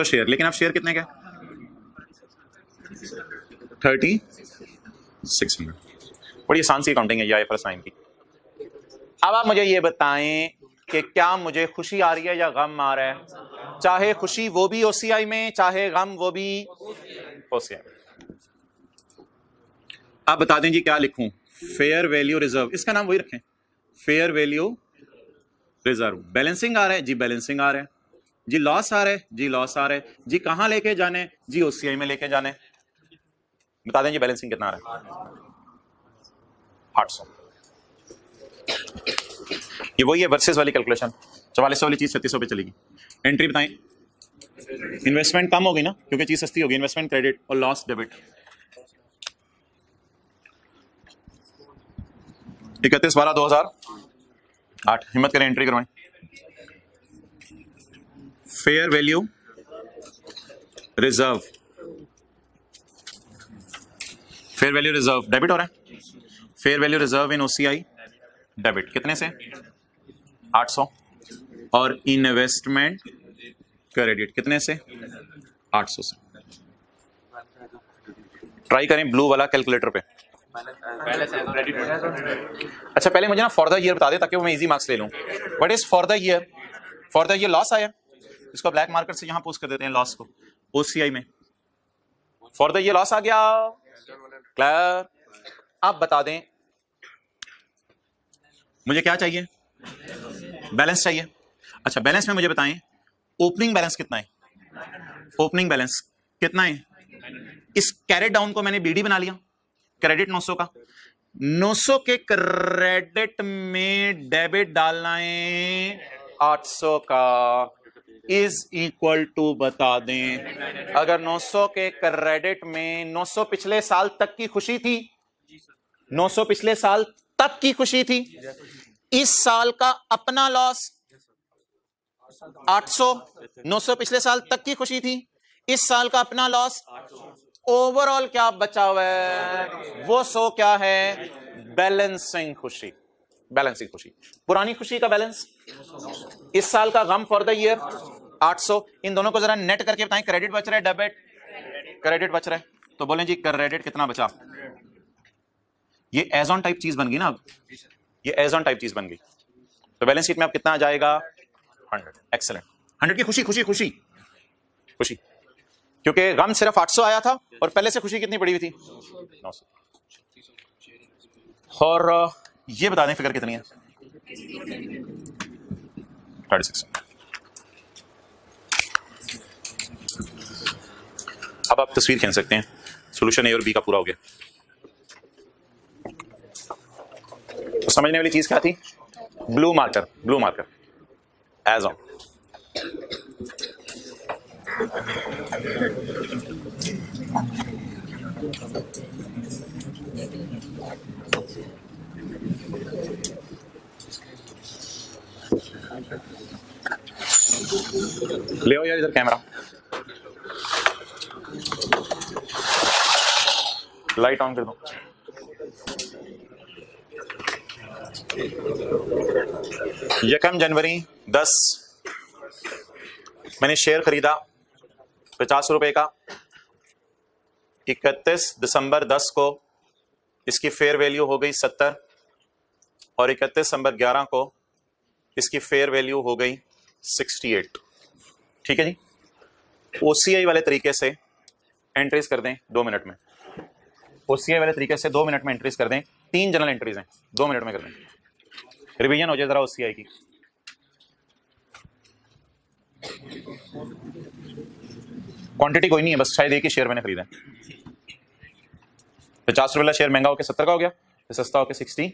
शेयर। लेकिन अब शेयर कितने का? 3600। बड़ी आसान सी अकाउंटिंग है ये IFRS 9 की। अब आप मुझे ये बताएं कि क्या मुझे खुशी आ रही है या गम आ रहा है? चाहे खुशी वो भी OCI में, चाहे गम वो भी OCI में। आप बता दें जी क्या लिखूं? फेयर वैल्यू रिजर्व, इसका नाम वही रखें, फेयर वैल्यू रिजर्व। बैलेंसिंग आ रहा है जी, बैलेंसिंग आ रहा है जी। लॉस आ रहा है जी, लॉस आ रहा है जी। कहां लेके जाने जी? OCI में लेके जाने। बता दें जी बैलेंसिंग कितना आ रहा है? 800। ये वही है वर्सेस वाली कैलकुलेशन, 4400 वाली चीज 3600 पे चलेगी। एंट्री बताएं। इन्वेस्टमेंट कम हो गई ना, क्योंकि चीज सस्ती होगी। इन्वेस्टमेंट क्रेडिट और लॉस डेबिट। 31/12/2008। हिम्मत करें एंट्री करवाएं। Fair value reserve fair value reserve debit हो रहा है, fair value reserve in OCI debit कितने से 800 और इन्वेस्टमेंट क्रेडिट कितने से 800 से। ट्राई करें ब्लू वाला कैलकुलेटर पे। अच्छा पहले मुझे ना फॉर द ईयर बता दे ताकि वो मैं इजी मार्क्स ले लूं। What is for the year? For the year loss आया, इसको ब्लैक मार्कर से यहां पोस्ट कर देते हैं लॉस को ओसीआई में। फॉर द ईयर लॉस आ गया, क्लियर। आप बता दें मुझे क्या चाहिए, बैलेंस चाहिए। अच्छा बैलेंस में मुझे बताएं ओपनिंग बैलेंस कितना है, ओपनिंग बैलेंस कितना है। इस कैरेट डाउन को मैंने बीडी बना लिया, क्रेडिट 900 का, 900 के क्रेडिट में डेबिट डालना है 800 का, इज इक्वल टू बता दें अगर 900 के क्रेडिट में 900 पिछले साल तक की खुशी थी, 900 पिछले साल तक की खुशी थी, इस साल का अपना लॉस 800, 900 पिछले साल तक की खुशी थी, इस साल का अपना लॉस, ओवरऑल क्या बचा हुआ है वो 100 क्या है, बैलेंसिंग खुशी, बैलेंसिंग खुशी, पुरानी खुशी का बैलेंस, इस साल का गम फॉर द ईयर 800। इन दोनों को जरा नेट करके बताएं, क्रेडिट बच रहा है डेबिट, क्रेडिट बच रहा है, तो बोलें जी क्रेडिट कितना बचा। ये एज ऑन टाइप चीज बन गई ना, अब ये एज ऑन टाइप चीज बन गई, तो बैलेंस शीट में अब कितना आ जाएगा 100। एक्सेलेंट, 100 की खुशी खुशी खुशी खुशी, क्योंकि गम सिर्फ 800 आया था और पहले से खुशी कितनी पड़ी हुई थी 900। और ये बता दें फिगर कितनी है 36। अब आप तस्वीर खींच सकते हैं, सॉल्यूशन ए और बी का पूरा हो गया। तो समझने वाली चीज क्या थी, blue marker, blue marker as on. ले आओ यार इधर कैमरा, लाइट ऑन कर दो। यकम जनवरी 10 मैंने शेयर खरीदा 50 रुपए का, 31 दिसंबर 10 को इसकी फेयर वैल्यू हो गई 70 और 31 दिसंबर 11 को इसकी फेयर वैल्यू हो गई 68। ठीक है जी, ओसीआई वाले तरीके से एंट्रीज कर दें 2 मिनट में, ओसीआई वाले तरीके से 2 मिनट में एंट्रीज कर दें। 3 जनरल एंट्रीज हैं, 2 मिनट में कर दें, रिवीजन हो जाए जरा ओसीआई की। क्वांटिटी कोई नहीं है, बस शायद एक ही शेयर मैंने खरीदा है। 50 रुपए वाला शेयर महंगा होकर 70 का हो गया, तो सस्ता होकर 60।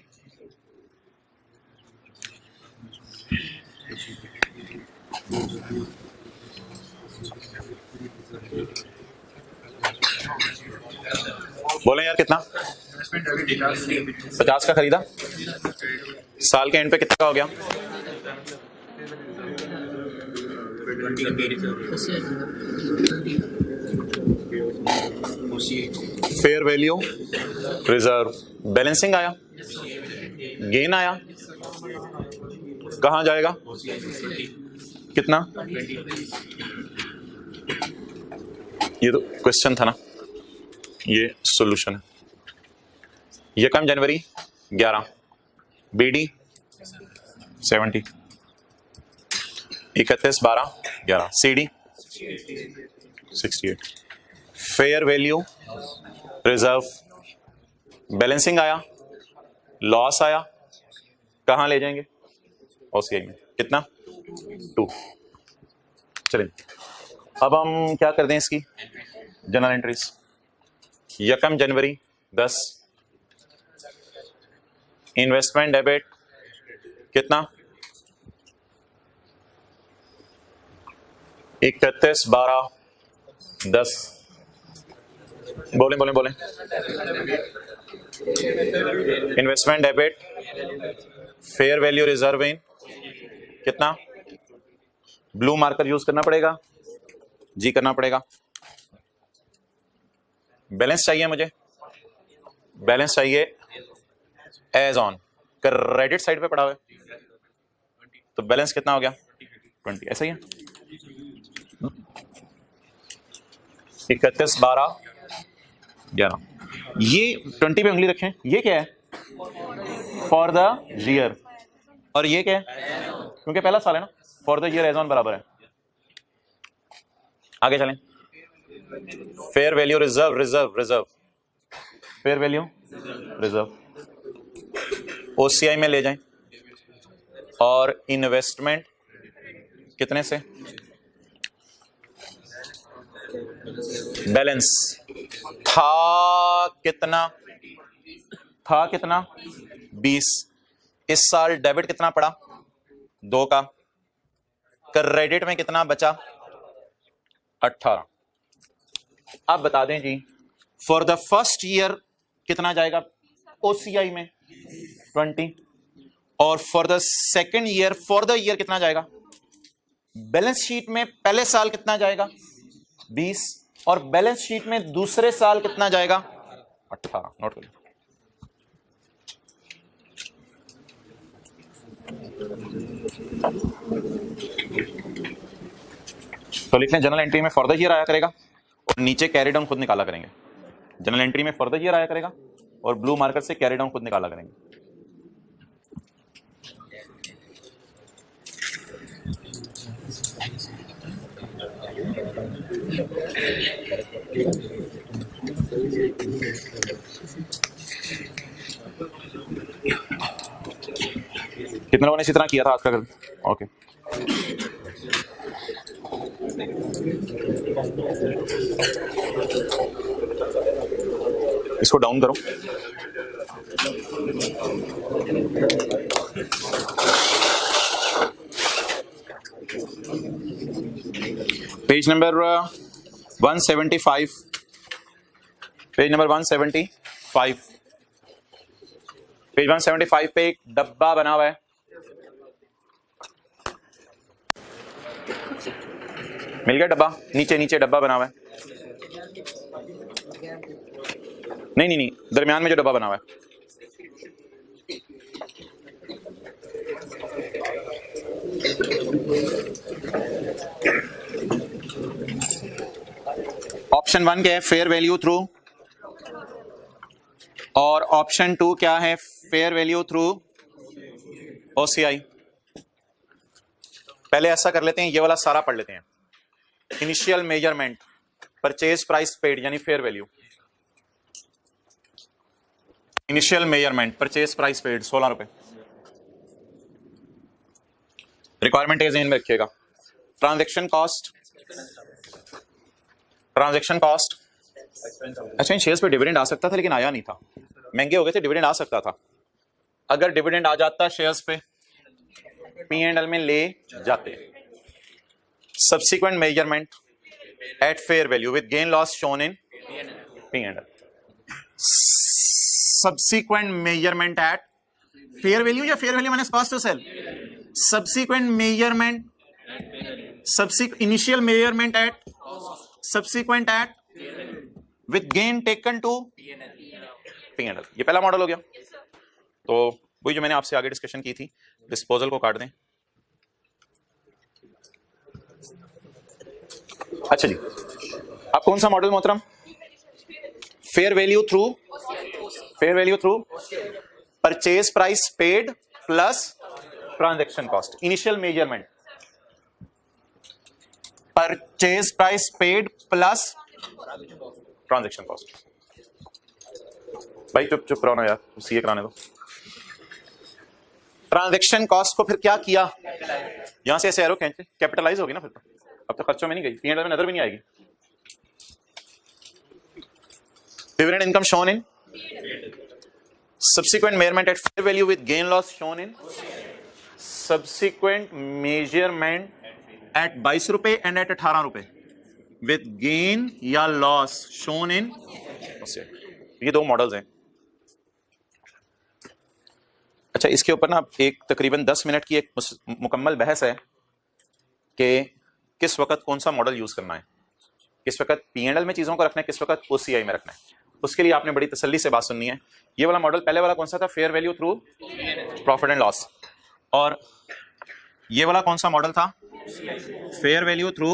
बोले यार कितना, 50 का खरीदा, साल के एंड पे कितना का हो गया, फेयर वैल्यू रिजर्व, बैलेंसिंग आया, गेन आया, कहां जाएगा कितना, ये तो क्वेश्चन था ना, ये सॉल्यूशन है। यकम जनवरी 11 BD 70, 31/12/11 CD 68, fair value reserve, balancing आया, लॉस आया, कहां ले जाएंगे ओसीआई में, कितना 2। चलिए अब हम क्या कर दें इसकी जनरल एंट्रीज। यकम जनवरी 10 इन्वेस्टमेंट डेबिट कितना, 31/12/10, बोले बोले बोले, investment debit fair value reserve इन कितना, ब्लू मार्कर यूज करना पड़ेगा जी, करना पड़ेगा। बैलेंस चाहिए मुझे, बैलेंस चाहिए एज ऑन, क्रेडिट साइड पे पड़ा हुआ है, तो बैलेंस कितना हो गया 20, ऐसा ही है 31 12 11। ये 20 पे उंगली रखें, ये क्या है फॉर द ईयर, और ये क्या है क्योंकि पहला साल है ना, for the year as on बराबर है। आगे चलें, fair value reserve, reserve reserve, fair value reserve OCI में ले जाएं, और इन्वेस्टमेंट कितने से, बैलेंस था कितना 20, इस साल डेबिट कितना पड़ा 2 का, क्रेडिट में कितना बचा 18। अब बता दें जी फॉर द फर्स्ट ईयर कितना जाएगा ओसीआई में 20, और for the second year for the year कितना जाएगा, बैलेंस शीट में पहले साल कितना जाएगा 20, और बैलेंस शीट में दूसरे साल कितना जाएगा 18। नोट करिए, तो लिख लें जनरल एंट्री में फॉर द ईयर आया करेगा, और नीचे कैरी डाउन खुद निकाला करेंगे। जनरल एंट्री में फॉर द ईयर आया करेगा, और ब्लू मार्कर से कैरी डाउन खुद निकाला करेंगे। कितने लोगों ने इसी तरह किया था आज का? ओके, इसको डाउन करो। Page number 175, page number 175, page 175 पे एक डब्बा बना हुआ है, मिल गया डब्बा, नीचे नीचे डब्बा बना हुआ है, नहीं, दरमियान में जो डब्बा बना हुआ है, ऑप्शन 1 क्या है फेयर वैल्यू थ्रू, और ऑप्शन 2 क्या है फेयर वैल्यू थ्रू ओसीआई। पहले ऐसा कर लेते हैं, ये वाला सारा पढ़ लेते हैं। Initial measurement, purchase price paid यानी fair value, initial measurement purchase price paid 16 रुपए। रिक्वायरमेंट एज में रखिएगा। ट्रांजैक्शन कॉस्ट, ट्रांजैक्शन कॉस्ट, अच्छा इन शेयर्स पे डिविडेंड आ सकता था लेकिन आया नहीं था, महंगे हो गए थे, डिविडेंड आ सकता था। अगर डिविडेंड आ जाता शेयर्स पे P&L में ले जाते। Subsequent measurement at fair value with gain loss shown in P&L। Subsequent measurement at fair value या fair value minus cost to sell, subsequent measurement, initial measurement at, subsequent at with gain taken to P&L। ये पहला model हो गया। तो वही जो मैंने आपसे आगे डिस्कशन की थी, डिस्पोजल को काट दें। अच्छा जी, अब कौन सा मॉडल मोहतरम? Fair value through, fair value through purchase price paid plus transaction cost. Initial measurement purchase price paid plus transaction cost. भाई चुप चुप रहो ना यार, सीए कराने दो। ट्रांजैक्शन कॉस्ट को फिर क्या किया, यहां से ऐसे एरो खींचे, कैपिटलाइज होगी ना फिर तो, अब तो खर्चों में नहीं गई, P&L में नजर भी नहीं आएगी। Dividend income shown in, subsequent measurement at fair value with gain loss shown in, subsequent measurement at 22 रुपए एंड एट 18 रुपए विद गेन या लॉस शोन इन। ये दो मॉडल्स हैं। अच्छा, इसके ऊपर ना एक तकरीबन 10 मिनट की एक मुकम्मल बहस है कि किस वक्त कौन सा मॉडल यूज करना है, किस वक्त P&L में चीजों को रखना है, किस वक्त OCI में रखना है। उसके लिए आपने बड़ी तसल्ली से बात सुननी है। ये वाला मॉडल पहले वाला कौन सा था? Fair value through profit and loss. और ये वाला कौन सा मॉडल था? Fair value through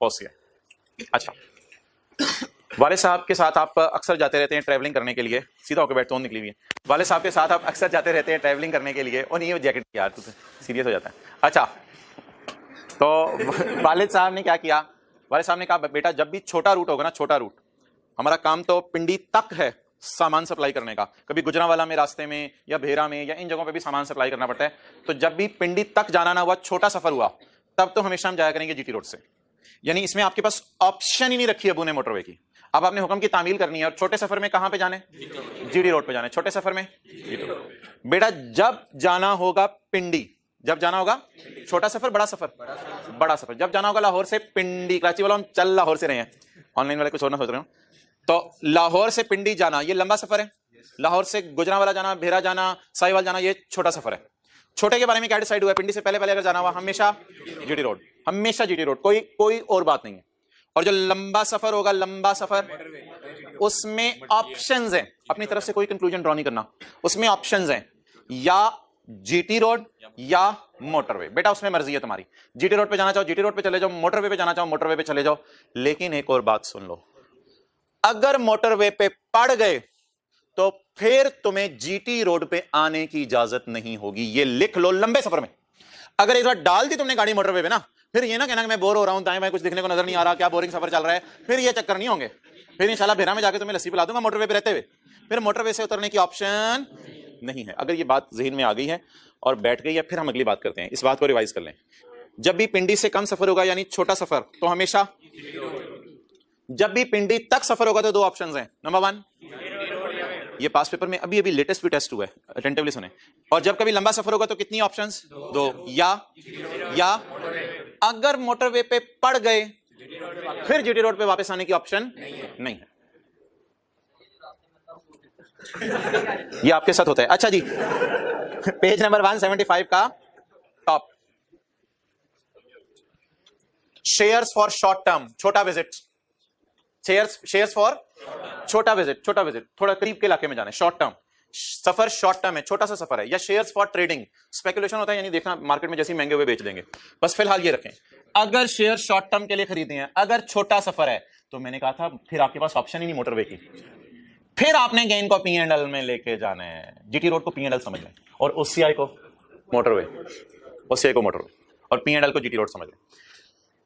OCI. अच्छा, वाले साहब के साथ आप अक्सर जाते रहते हैं ट्रैवलिंग करने के लिए। सीधा होकर बैठो, निकली हुई है। वाले साहब के साथ आप अक्सर जाते रहते हैं ट्रैवलिंग करने के लिए। और नहीं, वो जैकेट यार तू सीरियस हो जाता है। अच्छा, तो वालिद साहब ने क्या किया? वालिद साहब ने कहा बेटा जब भी छोटा रूट होगा ना, छोटा रूट, हमारा काम तो पिंडी तक है सामान सप्लाई करने का। कभी गुजरांवाला में रास्ते में या भेरा में या इन जगहों पे भी सामान सप्लाई करना पड़ता है। तो जब भी पिंडी तक जाना ना हुआ, छोटा सफर हुआ, तब तो हमेशा हम जाया करेंगे जीटी रोड से। यानी इसमें आपके पास ऑप्शन ही नहीं रखी है अबू ने मोटरवे की। अब आपने हुक्म की तामील करनी है और छोटे सफर में कहां पे जाने? जीटी रोड पे जाने। छोटे सफर में बेटा जब जाना होगा पिंडी, जब जाना होगा छोटा सफर, बड़ा सफर, बड़ा सफर। जब जाना होगा लाहौर से पिंडी, कराची वाला हम चल लाहौर से रहे हैं, ऑनलाइन वाले कुछ और ना सोच रहे हो। तो लाहौर से पिंडी जाना ये लंबा सफर है। लाहौर से गुजरांवाला जाना, भेरा जाना, साहिवाल जाना, ये छोटा सफर है। छोटे के बारे में क्या डिसाइड हुआ? पिंडी से पहले पहले अगर जाना हुआ हमेशा जीटी रोड, हमेशा जीटी रोड, कोई और बात नहीं है। और जो लंबा सफर होगा, लंबा सफर, उसमें ऑप्शंस हैं। अपनी तरफ से कोई कंक्लूजन ड्रॉ नहीं करना। उसमें ऑप्शंस हैं, या जीटी रोड या मोटरवे। बेटा उसमें मर्जी है तुम्हारी। जीटी रोड पे जाना चाहो जीटी रोड पे चले जाओ, मोटरवे पे जाना चाहो मोटरवे पे चले जाओ। लेकिन एक और बात सुन लो, अगर मोटरवे पे पड़ गए तो फिर तुम्हें जीटी रोड पे आने की इजाजत नहीं होगी। ये लिख लो। लंबे सफर में अगर एक बार डाल दी तुमने गाड़ी मोटरवे पे ना, फिर ये ना कहना कि मैं बोर हो रहा हूं, दाएं बाएं कुछ दिखने को नजर नहीं आ रहा, क्या बोरिंग सफर चल रहा है, फिर ये चक्कर नहीं होंगे। फिर इंशाल्लाह भेरा में जाके तुम्हें लस्सी पिला दूंगा मोटरवे पे रहते हुए। फिर मोटरवे से उतरने की ऑप्शन नहीं है। अगर ये बात ज़हन में आ गई है और बैठ गई है, फिर हम अगली बात करते हैं। इस बात को रिवाइज कर लें। जब भी पिंडी से कम सफर होगा यानी छोटा सफर, तो हमेशा, जब भी पिंडी तक सफर होगा तो दो ऑप्शंस हैं। नंबर 1, ये पास पेपर में अभी लेटेस्ट भी टेस्ट हुआ है, अटेंटिवली सुने। और जब कभी लंबा सफर होगा तो कितनी ऑप्शंस? 2। या अगर मोटरवे पे पड़ गए फिर जीटी रोड पे वापस आने की ऑप्शन नहीं है। ये आपके साथ होता है। अच्छा जी, पेज नंबर 175 का top, shares for short term, छोटा विजिट। शेयर्स फॉर छोटा विजिट, थोड़ा करीब के इलाके में जाना है। शॉर्ट टर्म सफर, शॉर्ट टर्म है, छोटा सा सफर है। या शेयर्स फॉर ट्रेडिंग, स्पेकुलेशन होता है, यानी देखना मार्केट में जैसे महंगे हुए बेच देंगे। बस फिलहाल ये रखें, अगर शेयर शॉर्ट टर्म के लिए खरीदे हैं, अगर छोटा सफर है, तो मैंने कहा था फिर आपके पास ऑप्शन ही नहीं मोटरवे की। फिर आपने गेन को P&L में लेके जाना है। जीटी रोड को P&L समझ लें और ओसीआई को मोटरवे, और P&L को जीटी रोड समझ लें।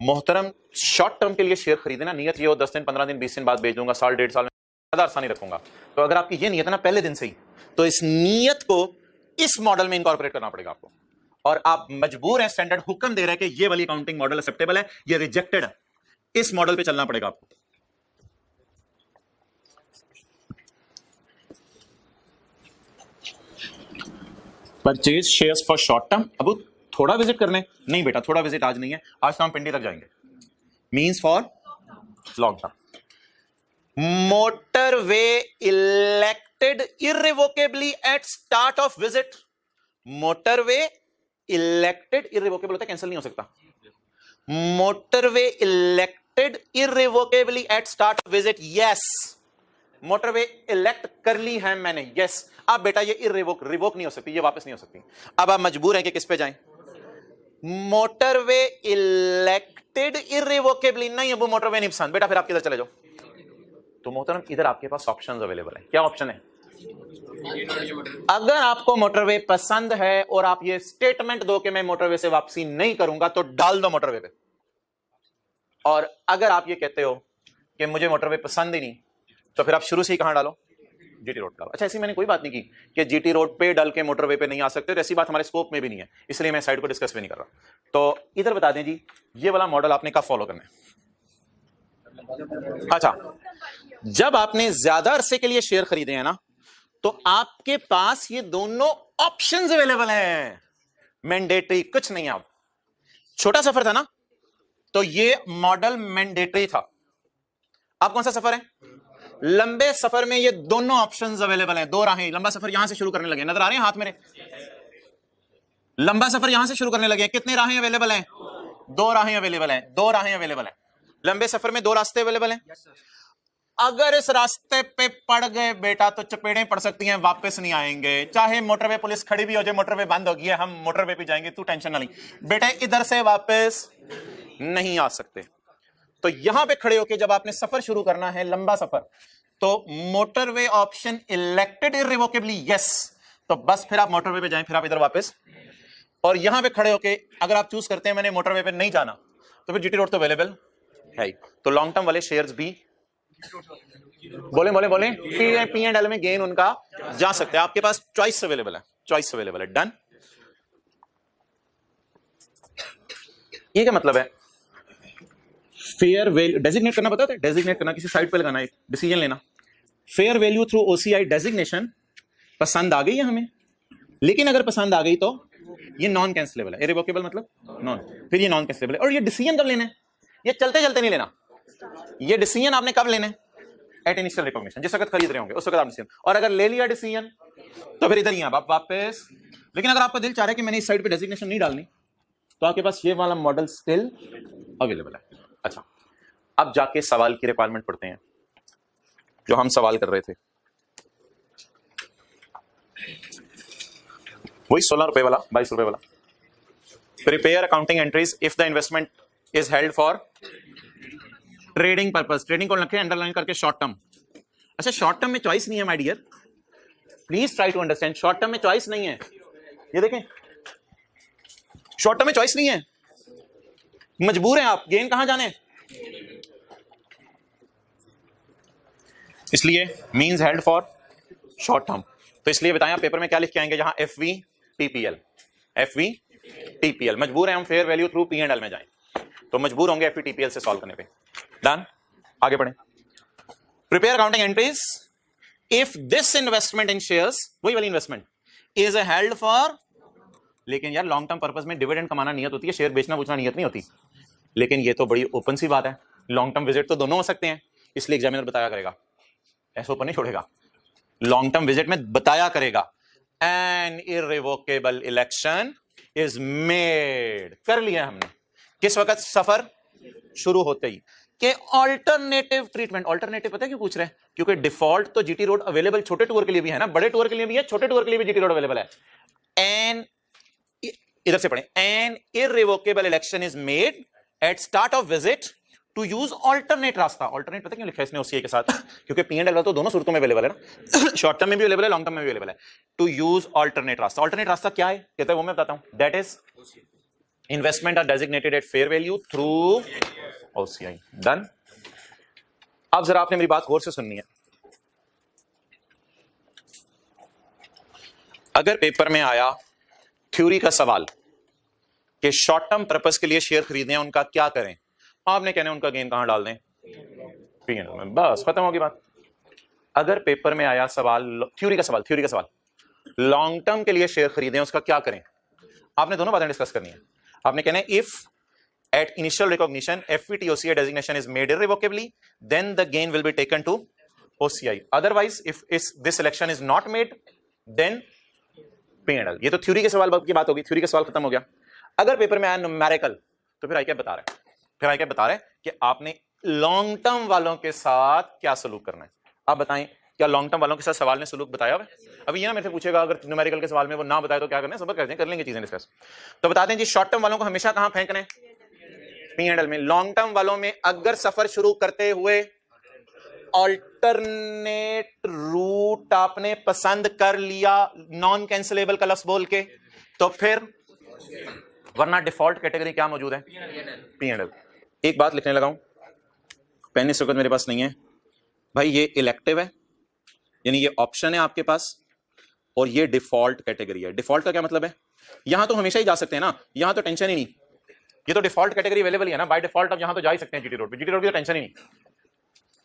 मोहतरम, शॉर्ट टर्म के लिए शेयर खरीदना, नियत ये हो 10 दिन, 15 दिन, 20 दिन बाद बेच दूंगा, साल 1.5 साल में ज्यादा अरसा नहीं रखूंगा। तो अगर आपकी ये नियत है ना पहले दिन से ही, तो इस नियत को इस मॉडल में इनकॉर्पोरेट करना पड़ेगा आपको। और आप मजबूर हैं, स्टैंडर्ड हुक्म दे रहा है कि ये वाली अकाउंटिंग मॉडल एक्सेप्टेबल है, ये रिजेक्टेड है, इस मॉडल पे चलना पड़ेगा आपको। Purchase shares for short term. अब थोड़ा विजिट करने नहीं बेटा, थोड़ा विजिट आज नहीं है, आज तो हम पिंडी तक जाएंगे। Means for long term. Motorway elected irrevocably at start of visit. Motorway elected, irrevocable होता है, कैंसिल नहीं हो सकता। Motorway elected irrevocably at start of visit. Yes, motorway elect कर ली है मैंने, यस। अब बेटा ये रिवोक नहीं हो सकती, ये वापस नहीं हो सकती। अब आप मजबूर हैं कि किस पे जाएं? Motorway elected irrevocably. नहीं अब मोटरवे नहीं पसंद, बेटा फिर आप किधर चले जाओ? तो मोहतरम इधर आपके पास ऑप्शंस अवेलेबल है। क्या ऑप्शन है? अगर आपको मोटरवे पसंद है और आप ये स्टेटमेंट दो कि मैं मोटरवे से वापसी नहीं करूंगा, तो डाल दो मोटरवे पे। और अगर आप ये कहते हो कि मुझे मोटरवे पसंद ही नहीं, तो फिर आप शुरू से ही कहां डालो? जीटी रोड डालो। अच्छा, ऐसी मैंने कोई बात नहीं की कि जीटी रोड पे डाल के मोटरवे पे नहीं आ सकते, तो ऐसी बात हमारे स्कोप में भी नहीं है, इसलिए मैं साइड को डिस्कस भी नहीं कर रहा। तो इधर बता दें जी, ये वाला मॉडल आपने कब फॉलो करना है? अच्छा, जब आपने ज्यादा अरसे के लिए शेयर खरीदे हैं ना, तो आपके पास ये दोनों ऑप्शंस अवेलेबल हैं। मैंडेटरी कुछ नहीं है। अब छोटा सफर था ना, तो ये मॉडल मैंडेटरी था। अब कौन सा सफर है? लंबे सफर में ये दोनों ऑप्शंस अवेलेबल हैं, दो राहें। लंबा सफर यहां से शुरू करने लगे, नजर आ रहे हैं हाथ मेरे? लंबा सफर यहां से शुरू करने लगे, कितने राहें अवेलेबल हैं? 2 राहें अवेलेबल हैं, 2 राहें अवेलेबल हैं। लंबे सफर में 2 रास्ते अवेलेबल हैं। अगर इस रास्ते पे पड़ गए बेटा तो चपेड़ें पड़ सकती हैं, वापस नहीं आएंगे। चाहे मोटरवे पुलिस खड़ी भी हो जाए, मोटरवे बंद होगी है, हम मोटरवे पे जाएंगे, तू टेंशन ना ली बेटा, इधर से वापस नहीं आ सकते। तो यहां पे खड़े होके जब आपने सफर शुरू करना है, लंबा सफर, तो मोटरवे ऑप्शन इलेक्टेड इररिवोकेबली यस, तो बस फिर आप मोटरवे पे जाएं, फिर आप इधर वापस। और यहां पे खड़े होके अगर आप चूज करते हैं मैंने मोटरवे पे नहीं जाना, तो फिर जीटी रोड तो अवेलेबल है। तो लॉन्ग टर्म वाले शेयर्स भी बोले बोले बोले पी एंड एल में गेन उनका जा सकते हैं। आपके पास चॉइस अवेलेबल है, चॉइस अवेलेबल है। डन। ये क्या मतलब है? फेयर वैल्यू डेजिग्नेट करना, बताते हैं डेजिग्नेट करना, किसी साइट पे लगाना, एक डिसीजन लेना। Fair value through OCI designation पसंद आ गई है हमें, लेकिन अगर पसंद आ गई तो ये नॉन कैंसिलेबल है। इररिवोकेबल मतलब नॉन, फिर ये नॉन कैंसिलेबल है। और ये डिसीजन कब लेना है? ये चलते चलते नहीं लेना, ये डिसीजन आपने कब लेना है? एट इनिशियल रिकॉग्निशन, जिस वक्त खरीद रहे होंगे उस वक्त आप डिसीजन। और अगर ले लिया डिसीजन तो फिर इधर ही आप वापस। लेकिन अगर आपका दिल चाह रहा है कि मैंने इस साइड पे डेजिग्नेशन नहीं डालनी, तो आपके पास ये वाला मॉडल स्टिल अवेलेबल है। अच्छा, अब जाके सवाल की रिक्वायरमेंट पढ़ते हैं जो हम सवाल कर रहे थे, वही 16 रुपए वाला, 22 रुपए वाला। Prepare accounting entries if the investment is held for trading purpose. Trading को रखें अंडरलाइन करके शॉर्ट टर्म। अच्छा, शॉर्ट टर्म में चॉइस नहीं है my dear, please try to understand. Short term में चॉइस नहीं है, ये देखें, शॉर्ट टर्म में चॉइस नहीं है, मजबूर हैं आप। गेन कहां जाने? इसलिए means held for short term. तो इसलिए बताएं आप पेपर में क्या लिख के आएंगे? जहां एफवी टीपीएल, एफवी टीपीएल। मजबूर हैं हम fair value through P and L में जाएं, तो मजबूर होंगे एफवी टीपीएल से सॉल्व करने पे। डन। आगे बढ़ें। Prepare accounting entries if this investment in shares, वही वाली इन्वेस्टमेंट, इज हेल्ड फॉर। लेकिन यार लॉन्ग टर्म पर्पस में डिविडेंड कमाना नियत होती है, शेयर बेचना पूछना नियत नहीं होती। लेकिन ये तो बड़ी ओपन सी बात है, लॉन्ग टर्म विजिट तो दोनों हो सकते हैं, इसलिए एग्जामिनर बताया करेगा, ऐसा ओपन नहीं छोड़ेगा। लॉन्ग टर्म विजिट में बताया करेगा an irrevocable election is made. कर लिया हमने किस वक्त? सफर शुरू होते ही। कि ऑल्टरनेटिव ट्रीटमेंट, ऑल्टरनेटिव पता है क्यों पूछ रहे हैं? क्योंकि डिफॉल्ट तो जीटी रोड अवेलेबल छोटे टूर के लिए भी है ना, बड़े टूर के लिए भी है, छोटे टूर के लिए भी जीटी रोड अवेलेबल है। एन, इधर से पढ़ें, an irrevocable election is made at start of visit to use alternate रास्ता। ऑल्टरनेट पता क्यों लिखा है इसने ओसीआई के साथ? क्योंकि पी एंड एल तो दोनों सूरतों में अवेलेबल है ना, शॉर्ट टर्म में भी अवेलेबल है, लॉन्ग टर्म में भी अवेलेबल है। टू यूज ऑल्टरनेट रास्ता। ऑल्टरनेट रास्ता क्या है कहते हैं वो मैं बताता हूं। That is investment are designated at fair value through OCI. Done. अब जरा आपने मेरी बात गौर से सुननी है। अगर पेपर में आया थ्योरी का सवाल कि शॉर्ट टर्म पर्पस के लिए शेयर खरीदने हैं, उनका क्या करें, आपने कहना उनका गेन कहां डाल दें? पी एंड एल में, बस खत्म होगी बात। अगर पेपर में आया सवाल थ्योरी का सवाल लॉन्ग टर्म के लिए शेयर खरीदें, उसका क्या करें, आपने दोनों बातें डिस्कस करनी है। आपने कहना है if at initial recognition FVTOCI designation is made irrevocably, then the gain will be taken to OCI. Otherwise, if this election is not made, then P&L. ये तो थ्योरी के सवाल की बात होगी, थ्योरी का सवाल खत्म हो गया। अगर पेपर में आया न्यूमेरिकल, तो फिर आई क्या बता रहे हैं कि आपने लॉन्ग टर्म वालों के साथ क्या सलूक करना है। आप बताएं, क्या लॉन्ग टर्म वालों के साथ सवाल ने सलूक बताया हुआ? अभी ये ना मेरे से पूछेगा अगर न्यूमेरिकल के सवाल में वो ना बताए तो क्या करना है, सब करते हैं, कर लेंगे चीजें डिस्कस। तो बताते हैं जी, शॉर्ट टर्म वालों को हमेशा कहां फेंकना है? पी एंड एल में। लॉन्ग टर्म वालों में अगर सफर शुरू करते हुए ऑल्टरनेट रूट आपने पसंद कर लिया नॉन कैंसिलेबल का लफ्ज बोल के, तो फिर वरना डिफॉल्ट कैटेगरी क्या मौजूद है? P and L. एक बात लिखने लगा हूं, पेन इस वक्त मेरे पास नहीं है भाई, ये इलेक्टिव है यानी ये ऑप्शन है आपके पास, और ये डिफॉल्ट कैटेगरी है। डिफॉल्ट का क्या मतलब है? यहां तो हमेशा ही जा सकते हैं ना, यहां तो टेंशन ही नहीं, ये तो डिफॉल्ट कैटेगरी अवेलेबल है ना, बाय डिफॉल्ट अब यहां तो जा ही सकते हैं जीटी रोड पे, जीटी रोड की तो टेंशन ही नहीं।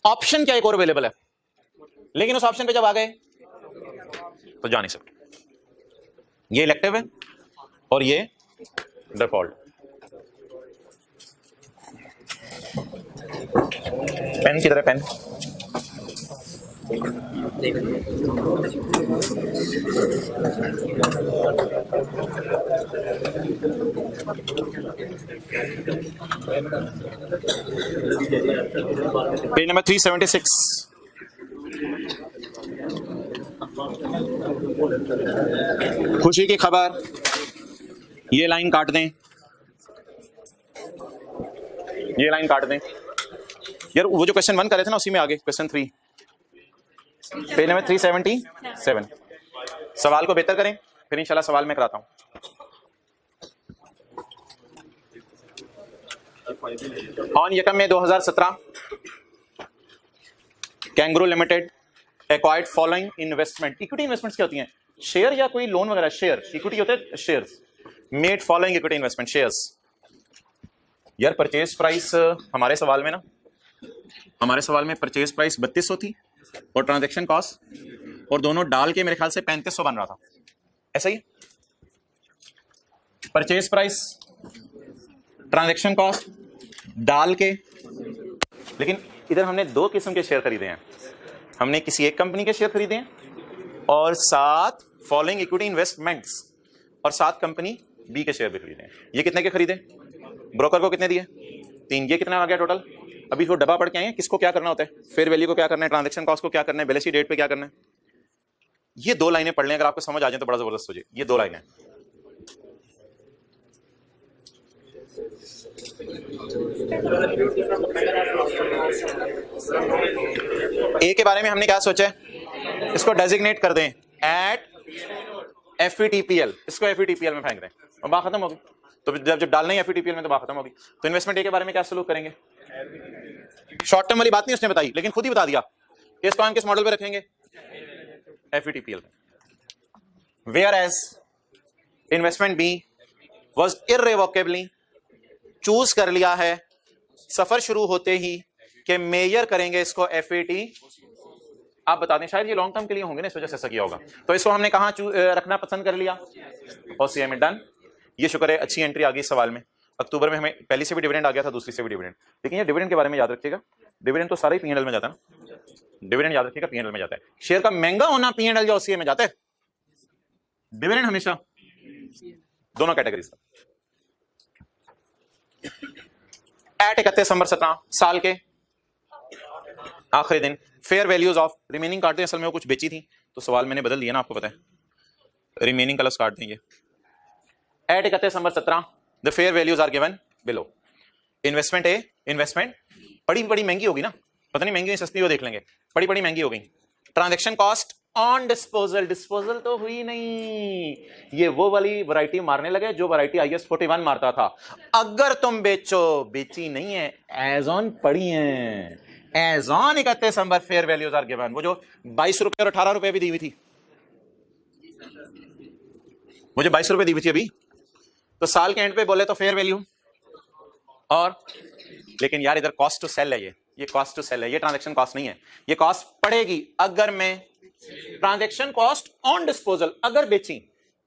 ऑप्शन क्या एक और अवेलेबल है, लेकिन उस ऑप्शन पे जब आ गए तो जा नहीं सकते। ये इलेक्टिव है और ये डिफॉल्ट। पेन किधर है? Pen page number 376। खुशी की खबर, ये लाइन काट दें, ये लाइन काट दें यार। वो जो क्वेश्चन 1 कर रहे थे ना, उसी में आगे क्वेश्चन 3, पेज नंबर 377। सवाल को बेहतर करें, फिर इंशाल्लाह सवाल मैं कराता हूं। ऑन यकम में 2017 kangaroo limited acquired following investment. Equity investments क्या होती हैं? शेयर या कोई लोन वगैरह? शेयर, इक्विटी होते हैं shares. Made following equity investment shares. यार परचेज प्राइस हमारे सवाल में ना, हमारे सवाल में परचेज प्राइस 3200 थी और ट्रांजैक्शन कॉस्ट और दोनों डाल के मेरे ख्याल से 3500 बन रहा था, ऐसा ही। परचेज प्राइस, ट्रांजैक्शन कॉस्ट डाल के, लेकिन इधर हमने 2 किस्म के शेयर खरीदे हैं। हमने किसी एक कंपनी के शेयर खरीदे हैं और 7 फॉलोइंग इक्विटी इन्वेस्टमेंट्स और 7 कंपनी बी के शेयर भी खरीदे हैं। ये कितने के खरीदे? ब्रोकर को कितने दिए? 3। ये कितना आ गया टोटल? अभी वो डब्बा पढ़ के आए हैं, किसको क्या करना होता है, फेयर वैल्यू को क्या करना है, ट्रांजैक्शन कॉस्ट को क्या करना है, बैलेंस शीट डेट पे क्या करना है। ये 2 लाइनें पढ़ लें, अगर आपको समझ आ जाए तो बड़ा जबरदस्त हो जाए। ये 2 लाइनें ए के बारे में हमने क्या सोचा है, इसको डेजिग्नेट कर दें एट एफईटीपीएल, इसको एफईटीपीएल में फेंक दें और बात खत्म होगी। तो जब डालना ही एफईटीपीएल में तो बात खत्म होगी। तो इन्वेस्टमेंट ए के बारे में क्या सलूक करेंगे? शॉर्ट टर्म वाली बात नहीं उसने बताई, लेकिन खुद ही बता दिया इसको हम किस मॉडल पे रखेंगे, एफईटीपीएल में। Whereas investment B was irrevocably choose कर लिया है सफर शुरू होते ही कि मेजर करेंगे इसको एफईटी। आप बता दें, शायद ये लॉन्ग टर्म के लिए होंगे ना, इस वजह से ऐसा किया होगा। तो इसको हमने कहां रखना पसंद कर लिया, ओसीए में। डन। ये शुक्र है अच्छी एंट्री आ गई सवाल में। अक्टूबर में हमें पहली से भी डिविडेंड आ गया था, दूसरी से भी डिविडेंड। लेकिन ये डिविडेंड के बारे में याद रखिएगा, डिविडेंड तो सारा ही पीएनएल में जाता है ना, डिविडेंड याद रखिएगा पीएनएल में जाता है। शेयर का महंगा होना पीएनएल या ओसीए में जाता है, डिविडेंड हमेशा दोनों कैटेगरीज का। एट 31 दिसंबर 17 साल के आखिरी दिन फेयर वैल्यूज ऑफ रिमेनिंग काट दें, असल में वो कुछ बेची थी तो सवाल मैंने बदल दिया ना, आपको पता है, रिमेनिंग कलर्स काट देंगे। एट 31 दिसंबर 17 the fair values are given below. Investment A, investment बड़ी बड़ी महंगी होगी ना, पता नहीं महंगी हुई सस्ती, वो देख लेंगे। बड़ी बड़ी महंगी हो गई। Transaction cost on disposal, disposal तो हुई नहीं, ये वो वाली वैरायटी मारने लगे जो वैरायटी IS 41 मारता था। अगर तुम बेचो, बेची नहीं है, एज ऑन पड़ी है, एज ऑन 31 दिसंबर फेयर वैल्यूज आर गिवन। वो जो 22 रुपए और 18 रुपए भी दी हुई थी, मुझे 22 रुपए दी हुई थी अभी, तो साल के एंड पे बोले तो फेयर वैल्यू और, लेकिन यार इधर कॉस्ट टू सेल है, ये कॉस्ट टू सेल है, ये ट्रांजैक्शन कॉस्ट नहीं है, ये कॉस्ट पड़ेगी अगर मैं ट्रांजैक्शन कॉस्ट ऑन डिस्पोजल अगर बेची।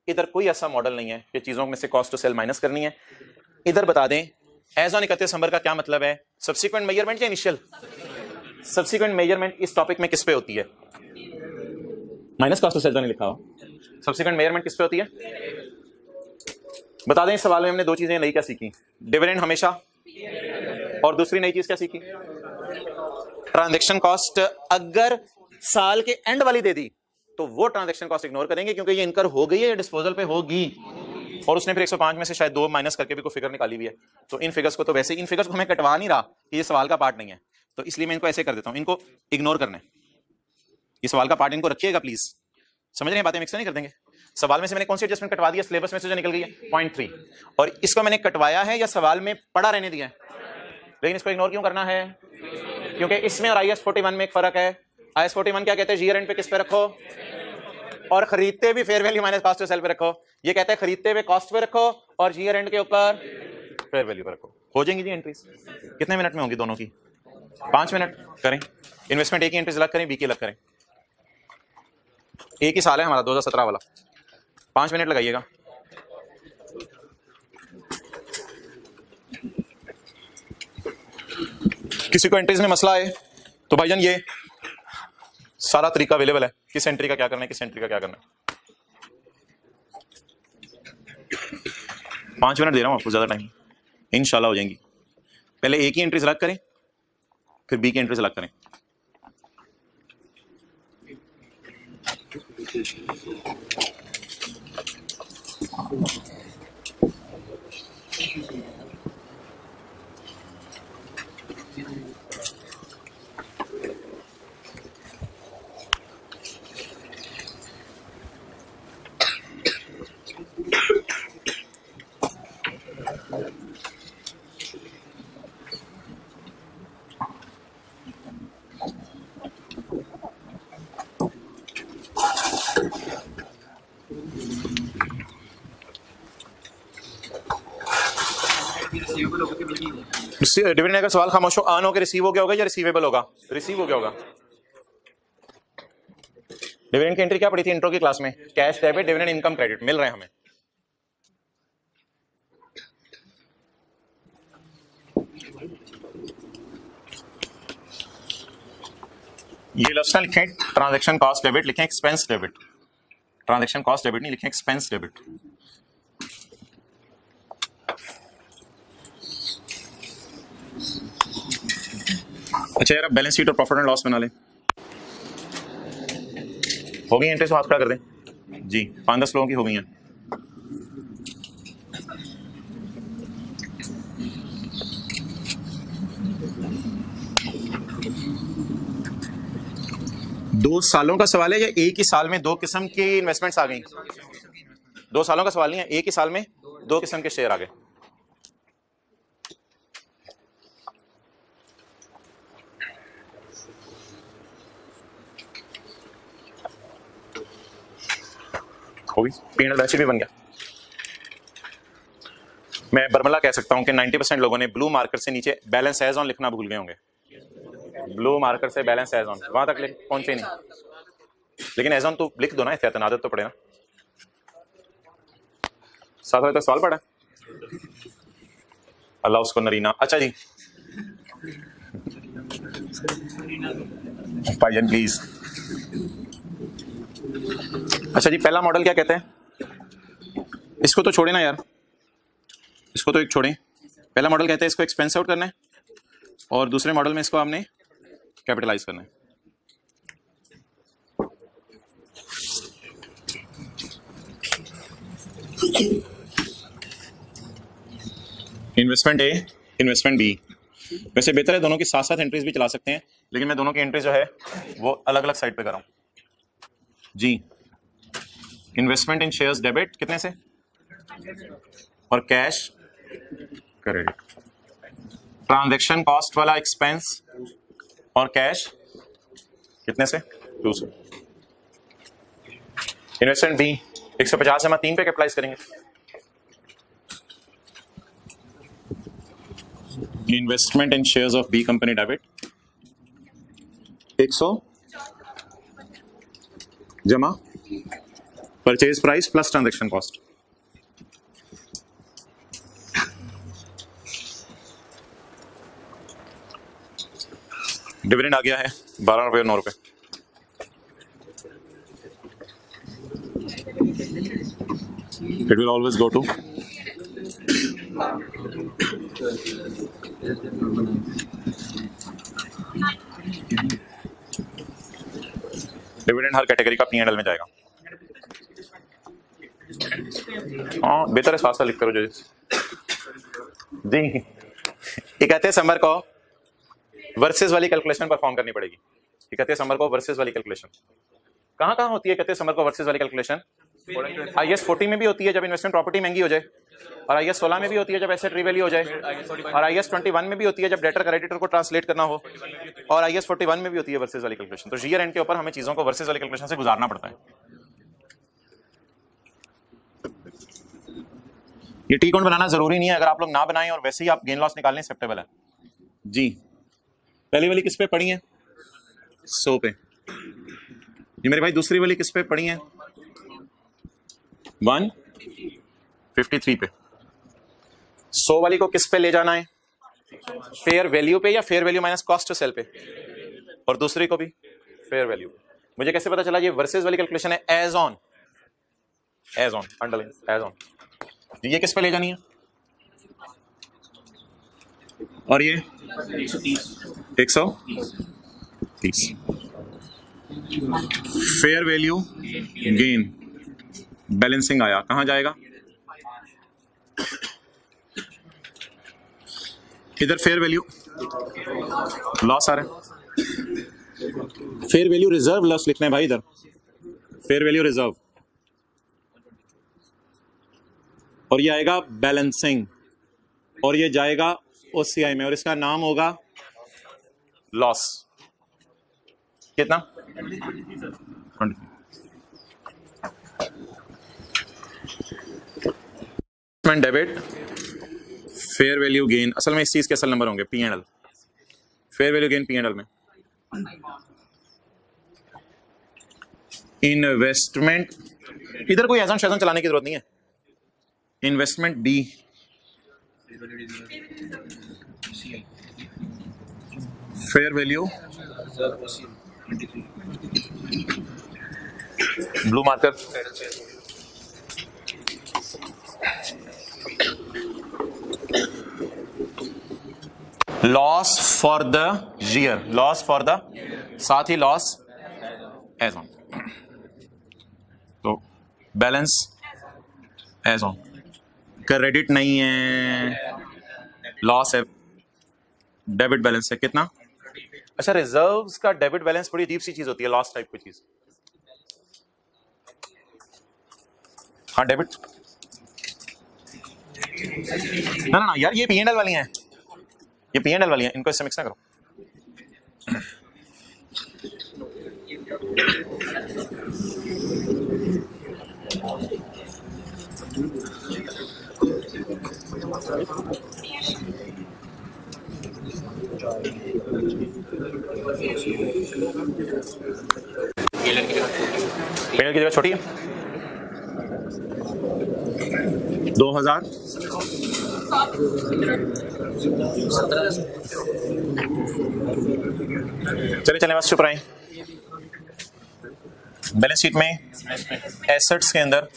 इधर कोई ऐसा मॉडल नहीं है कि चीजों में से कॉस्ट टू सेल माइनस करनी है। इधर बता दें एज ऑन 31 दिसंबर का क्या मतलब है, सब्सिक्वेंट मेजरमेंट या इनिशियल? सब्सिक्वेंट मेजरमेंट इस टॉपिक में किस पे होती है? माइनस कॉस्ट टू सेल तो नहीं लिखा हो, सब्सिक्वेंट मेजरमेंट किस पे होती है बता दें। इस सवाल में हमने 2 चीजें नई क्या सीखी, डिविडेंड हमेशा, और दूसरी नई चीज क्या सीखी, ट्रांजैक्शन कॉस्ट अगर साल के एंड वाली दे दी तो वो ट्रांजैक्शन कॉस्ट इग्नोर करेंगे क्योंकि ये इनकर हो गई है, डिस्पोजल पे होगी। और उसने फिर 105 में से शायद 2 माइनस करके भी कोई फिगर निकाली हुई है। तो इन फिगर्स को तो वैसे, इन फिगर्स को मैं कटवा नहीं रहा कि ये सवाल का पार्ट नहीं है, तो इसलिए मैं इनको ऐसे कर देता हूं, इनको इग्नोर करना है। ये सवाल का पार्ट इनको रखिएगा प्लीज, समझ रहे हैं बातें, मिक्स नहीं कर देंगे। सवाल में से मैंने कौन सी एडजस्टमेंट कटवा दिया, सिलेबस में से जो निकल गई है 0.3, और इसको मैंने कटवाया है या सवाल में पड़ा रहने दिया है। लेकिन इसको इग्नोर क्यों करना है, क्योंकि इसमें और IS 41 में एक फर्क है। IS 41 क्या कहते हैं, ईयर एंड पे किस पे रखो, और खरीदते भी fair value minus cost to sell पे रखो। ये कहते हैं खरीदते हुए कॉस्ट पे रखो और ईयर एंड के ऊपर फेयर वैल्यू पे रखो। हो जाएंगी जी एंट्रीज, कितने मिनट में होंगी दोनों की? 5 मिनट करें। इन्वेस्टमेंट ए की एंट्रीज अलग करें, बी की अलग करें। एक ही साल है हमारा 2017 वाला, 5 मिनट लगाइएगा। किसी को एंट्रीज में मसला है तो भाईजान ये सारा तरीका अवेलेबल है, किस एंट्री का क्या करना है, किस एंट्री का क्या करना है। 5 मिनट दे रहा हूं आपको, ज्यादा टाइम, इंशाल्लाह हो जाएंगी। पहले ए की एंट्री सेलेक्ट करें, फिर बी की एंट्री सेलेक्ट करें। डिविडेंड का सवाल खामोश हो, अर्न होकर रिसीव हो गया होगा या रिसीवेबल होगा? रिसीव हो गया होगा। डिविडेंड की एंट्री क्या पड़ी थी इंट्रो की क्लास में? Cash debit dividend income credit मिल रहे हैं हमें। ये लफ्ज़ लिखे ट्रांजैक्शन कॉस्ट डेबिट, लिखे expense debit. Transaction cost debit नहीं लिखे, एक्सपेंस डेबिट। अच्छा यार, अब बैलेंस शीट और प्रॉफिट एंड लॉस बना लें। हो गई एंट्री, हाथ खड़ा कर दें जी। 5-10 लोगों की हो गई हैं। दो सालों का सवाल है या एक ही साल में दो किस्म की इन्वेस्टमेंट्स आ गई? 2 सालों का सवाल नहीं है, एक ही साल में 2 किस्म के शेयर आ गए। होगी पीएनएल वैसे भी बन गया। मैं बर्मला कह सकता हूं कि 90% लोगों ने ब्लू मार्कर से नीचे बैलेंस एज ऑन लिखना भूल गए होंगे। ब्लू मार्कर से बैलेंस एज ऑन वहां तक पहुंचे नहीं, लेकिन एज ऑन तो लिख दो ना, एहतियातन आदत तो पड़े ना। 7 बजे तक सवाल पड़ा, अल्लाह उसको नरीना। अच्छा जी भाईजान प्लीज। अच्छा जी, पहला मॉडल क्या कहते हैं? इसको तो छोड़े ना यार, इसको तो एक छोड़ें। पहला मॉडल कहते हैं इसको एक्सपेंस आउट करना है, और दूसरे मॉडल में इसको हमने कैपिटलाइज करना है। Investment A, investment B. वैसे बेहतर है दोनों की साथ साथ एंट्रीज भी चला सकते हैं, लेकिन मैं दोनों की एंट्री जो है वो अलग अलग साइड पे कर रहा हूं जी। इन्वेस्टमेंट इन शेयर्स डेबिट कितने से, और कैश क्रेडिट। ट्रांजैक्शन कॉस्ट वाला एक्सपेंस और कैश कितने से? 2 से। इन्वेस्टमेंट बी 150 से हम 3 पे कैपिटलाइज करेंगे। Investment in shares of B company debit 100 जमा purchase price plus transaction cost. Dividend आ गया है 12 रुपये और 9 रुपये। It will always go to dividend, her category का P&L में जाएगा। हाँ बेहतर है, साथ लिख करो जी। 31 दिसंबर को वर्सेस वाली कैलकुलेशन परफॉर्म करनी पड़ेगी। 31 दिसंबर को वर्सेस वाली कैलकुलेशन कहाँ होती है? 31 दिसंबर को वर्सेस वाली कैलकुलेशन IAS 40 में भी होती है जब इन्वेस्टमेंट प्रॉपर्टी महंगी हो जाए, और IAS 16 में भी होती है जब एसेट रीवैल्यू हो जाए, और IAS 21 में भी होती है जब डेटर क्रेडिटर को ट्रांसलेट करना हो, और IAS 41 में भी होती है वर्सेस वाली कैलकुलेशन। तो ईयर एंड के ऊपर हमें चीजों को वर्सेस वाली कैलकुलेशन से गुजारना पड़ता है। ये टी अकाउंट बनाना जरूरी नहीं है, अगर आप लोग ना बनाएं और वैसे ही आप गेन लॉस निकालने एक्सेप्टेबल है जी। पहली वाली किस पे पड़ी है? 100 पे। ये मेरे भाई दूसरी वाली किस पे पड़ी है? 153 पे। 100 वाली को किस पे ले जाना है? फेयर वैल्यू पे, या fair value minus cost to sell पे, और दूसरी को भी फेयर वैल्यू। मुझे कैसे पता चला? ये वर्सेस वाली कैलकुलेशन है as on underline as on. ये किस पे ले जानी है? और ये 130 फेयर वैल्यू गेन बैलेंसिंग आया, कहां जाएगा? इधर फेयर वैल्यू लॉस आ रहा है, फेयर वैल्यू रिजर्व लॉस लिखना है भाई, इधर फेयर वैल्यू रिजर्व, और ये आएगा बैलेंसिंग, और ये जाएगा ओसीआई में, और इसका नाम होगा लॉस। कितना? 20 डेबिट फेयर वैल्यू गेन, असल में इस चीज के असल नंबर होंगे P&L, fair value gain P&L में। इन्वेस्टमेंट, इधर कोई एजन शैजन चलाने की जरूरत नहीं है। Investment D, fair value blue marker, loss for the year, loss for the, साथ ही लॉस एज ऑन, तो बैलेंस एज ऑन, क्रेडिट नहीं है, लॉस है, डेबिट बैलेंस है कितना? अच्छा, रिजर्व्स का डेबिट बैलेंस बड़ी अजीब सी चीज होती है, लॉस टाइप की चीज। हाँ डेबिट, ना ना यार, ये P&L वाली हैं, ये P&L वाली हैं, इनको इससे मिक्स ना करो। P&L की जगह छोटी है 2000 चले बस चुप रहे। बैलेंस शीट में एसेट्स के अंदर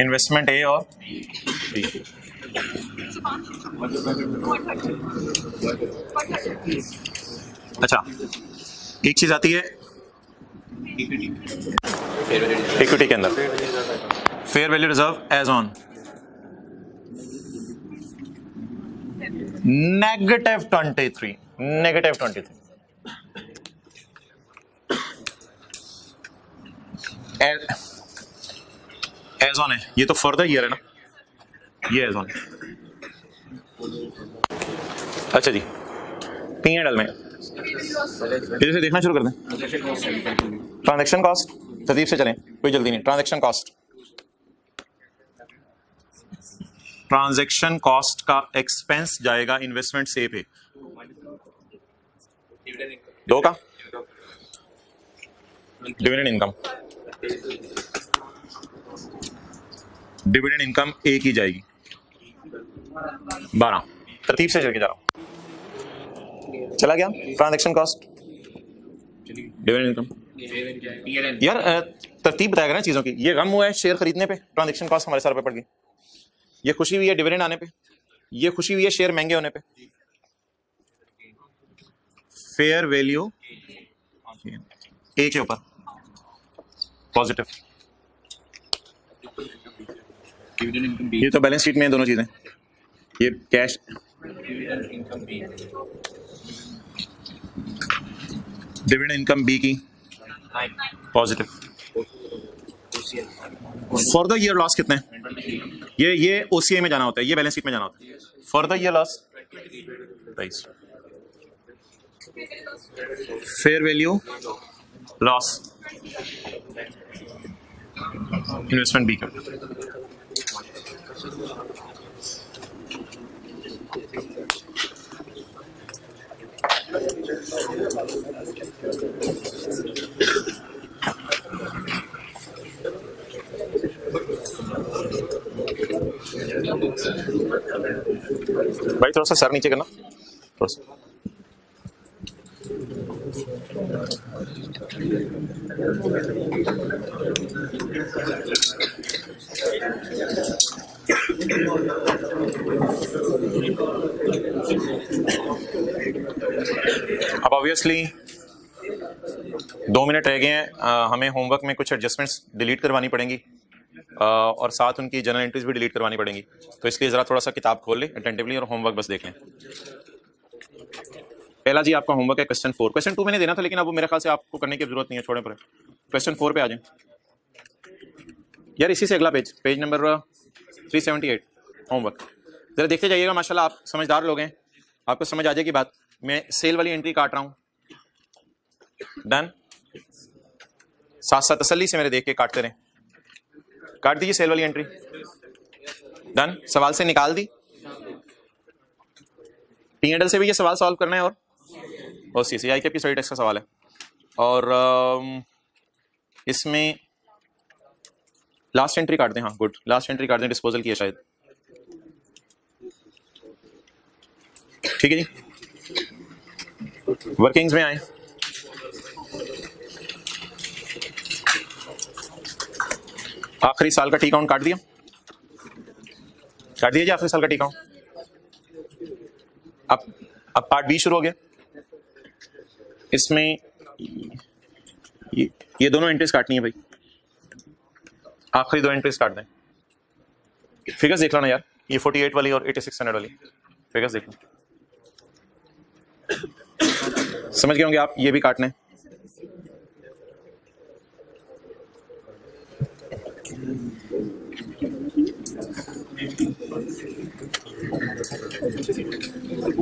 इन्वेस्टमेंट ए और बी, अच्छा एक चीज आती है इक्विटी के अंदर, fair value reserve as on -23 as on है, ये तो फॉर द ईयर है ना, ये एज ऑन। अच्छा जी, P&L में इधर से देखना शुरू कर दें। ट्रांजैक्शन कॉस्ट, तरतीब से चलें, कोई जल्दी नहीं। ट्रांजैक्शन कॉस्ट का एक्सपेंस जाएगा इन्वेस्टमेंट से पे, 2 का डिविडेंड इनकम ए की जाएगी 12। तरतीब से चल के जा रहा हूं, चला गया। ट्रांजैक्शन कॉस्ट, डिविडेंड इनकम, यार तरतीब बताया ना चीजों की। ये गम हुआ है शेयर खरीदने पे, ट्रांजैक्शन कॉस्ट हमारे सर पे पड़ गई। ये खुशी हुई है डिविडेंड आने पे, ये खुशी हुई है शेयर महंगे होने पे। फेयर वैल्यू ए के ऊपर पॉजिटिव, ये तो बैलेंस शीट में है दोनों चीजें। ये कैश, डिविडेंड इनकम बी की positive. For the year loss कितने? ये ओसीआई में जाना होता है, ये बैलेंस शीट में जाना होता है। For the year loss 22। Fair value loss investment B का, भाई थोड़ा सा सर नीचे करना, थोड़ा सा अब ऑब्वियसली 2 मिनट रह गए हैं, हमें होमवर्क में कुछ एडजस्टमेंट्स डिलीट करवानी पड़ेंगी और साथ उनकी जनरल एंट्रीज भी डिलीट करवानी पड़ेंगी। तो इसलिए ज़रा थोड़ा सा किताब खोल लें अटेंटिवली और होमवर्क बस देख लें। पहला जी आपका होमवर्क है क्वेश्चन 4। क्वेश्चन 2 मैंने देना था लेकिन अब वो मेरे ख्याल से आपको करने की जरूरत नहीं है, छोड़े पड़े। क्वेश्चन 4 पे आ जाएं यार, इसी से अगला पेज नंबर 378 होमवर्क। जरा देखते जाइएगा, माशाल्लाह आप समझदार लोग हैं, आपको समझ आ जाएगी बात। मैं सेल वाली एंट्री काट रहा हूँ, डन। साथ साथ तसल्ली से मेरे देख के काटते रहें। काट दीजिए सेल वाली एंट्री, डन। सवाल से निकाल दी। P&L से भी ये सवाल सॉल्व करना है और CCI के सॉरी टेक्स्ट का सवाल है। और इसमें लास्ट एंट्री काट दें। हाँ गुड, लास्ट एंट्री काट दें, डिस्पोजल की है शायद। ठीक है जी, वर्किंग्स में आए। आखिरी साल का टी काउंट काट दिया, काट दिया जी आखिरी साल का टी काउंट। अब पार्ट बी शुरू हो गया। इसमें ये दोनों एंट्रीज काटनी है भाई, आखिरी 2 एंट्रीज काट दें। फिगर्स देख लो ना यार, ये 48 वाली और 8600 वाली फिगर्स देख लो, समझ गए होंगे आप। ये भी काटने,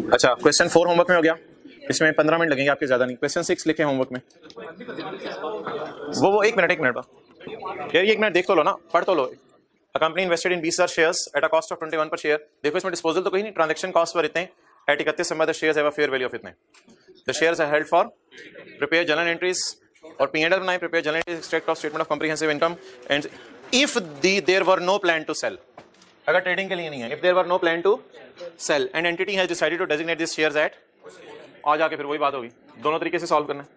अच्छा। क्वेश्चन 4 होमवर्क में हो गया, इसमें 15 मिनट लगेंगे आपके, ज्यादा नहीं। क्वेश्चन 6 लिखे होमवर्क में, वो 1 मिनट यार, 1 मिनट देख तो लो ना, पढ़ तो लो। A company invested in 20,000 shares at a cost of 21 per share. देखो इसमें डिस्पोजल तो कहीं नहीं, ट्रांजैक्शन कॉस्ट पर इतने, at 31 December the shares have a fair value of इतने। The shares are held for, prepare journal entries और P&L बनाए, prepare journal entries, extract of statement of comprehensive income and if there were no plan to sell. अगर trading के लिए नहीं है, if there were no plan to sell and entity has decided to designate this shares at, आ जाके फिर वही बात होगी। दोनों तरीके से सॉल्व करना है।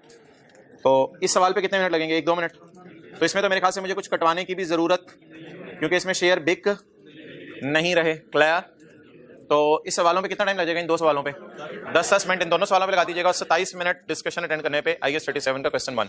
तो इस सवाल पे कितने मिनट लगेंगे? 1-2 मिनट। तो इसमें तो मेरे ख्याल से मुझे कुछ कटवाने की भी जरूरत, क्योंकि इसमें शेयर बिक नहीं रहे। क्लियर? तो इस सवालों पे कितना टाइम लगेगा? इन 2 सवालों पे 10-10 मिनट इन दोनों सवालों पे लगा दीजिएगा। 27 मिनट डिस्कशन अटेंड करने पे। IAS 37 का क्वेश्चन 1।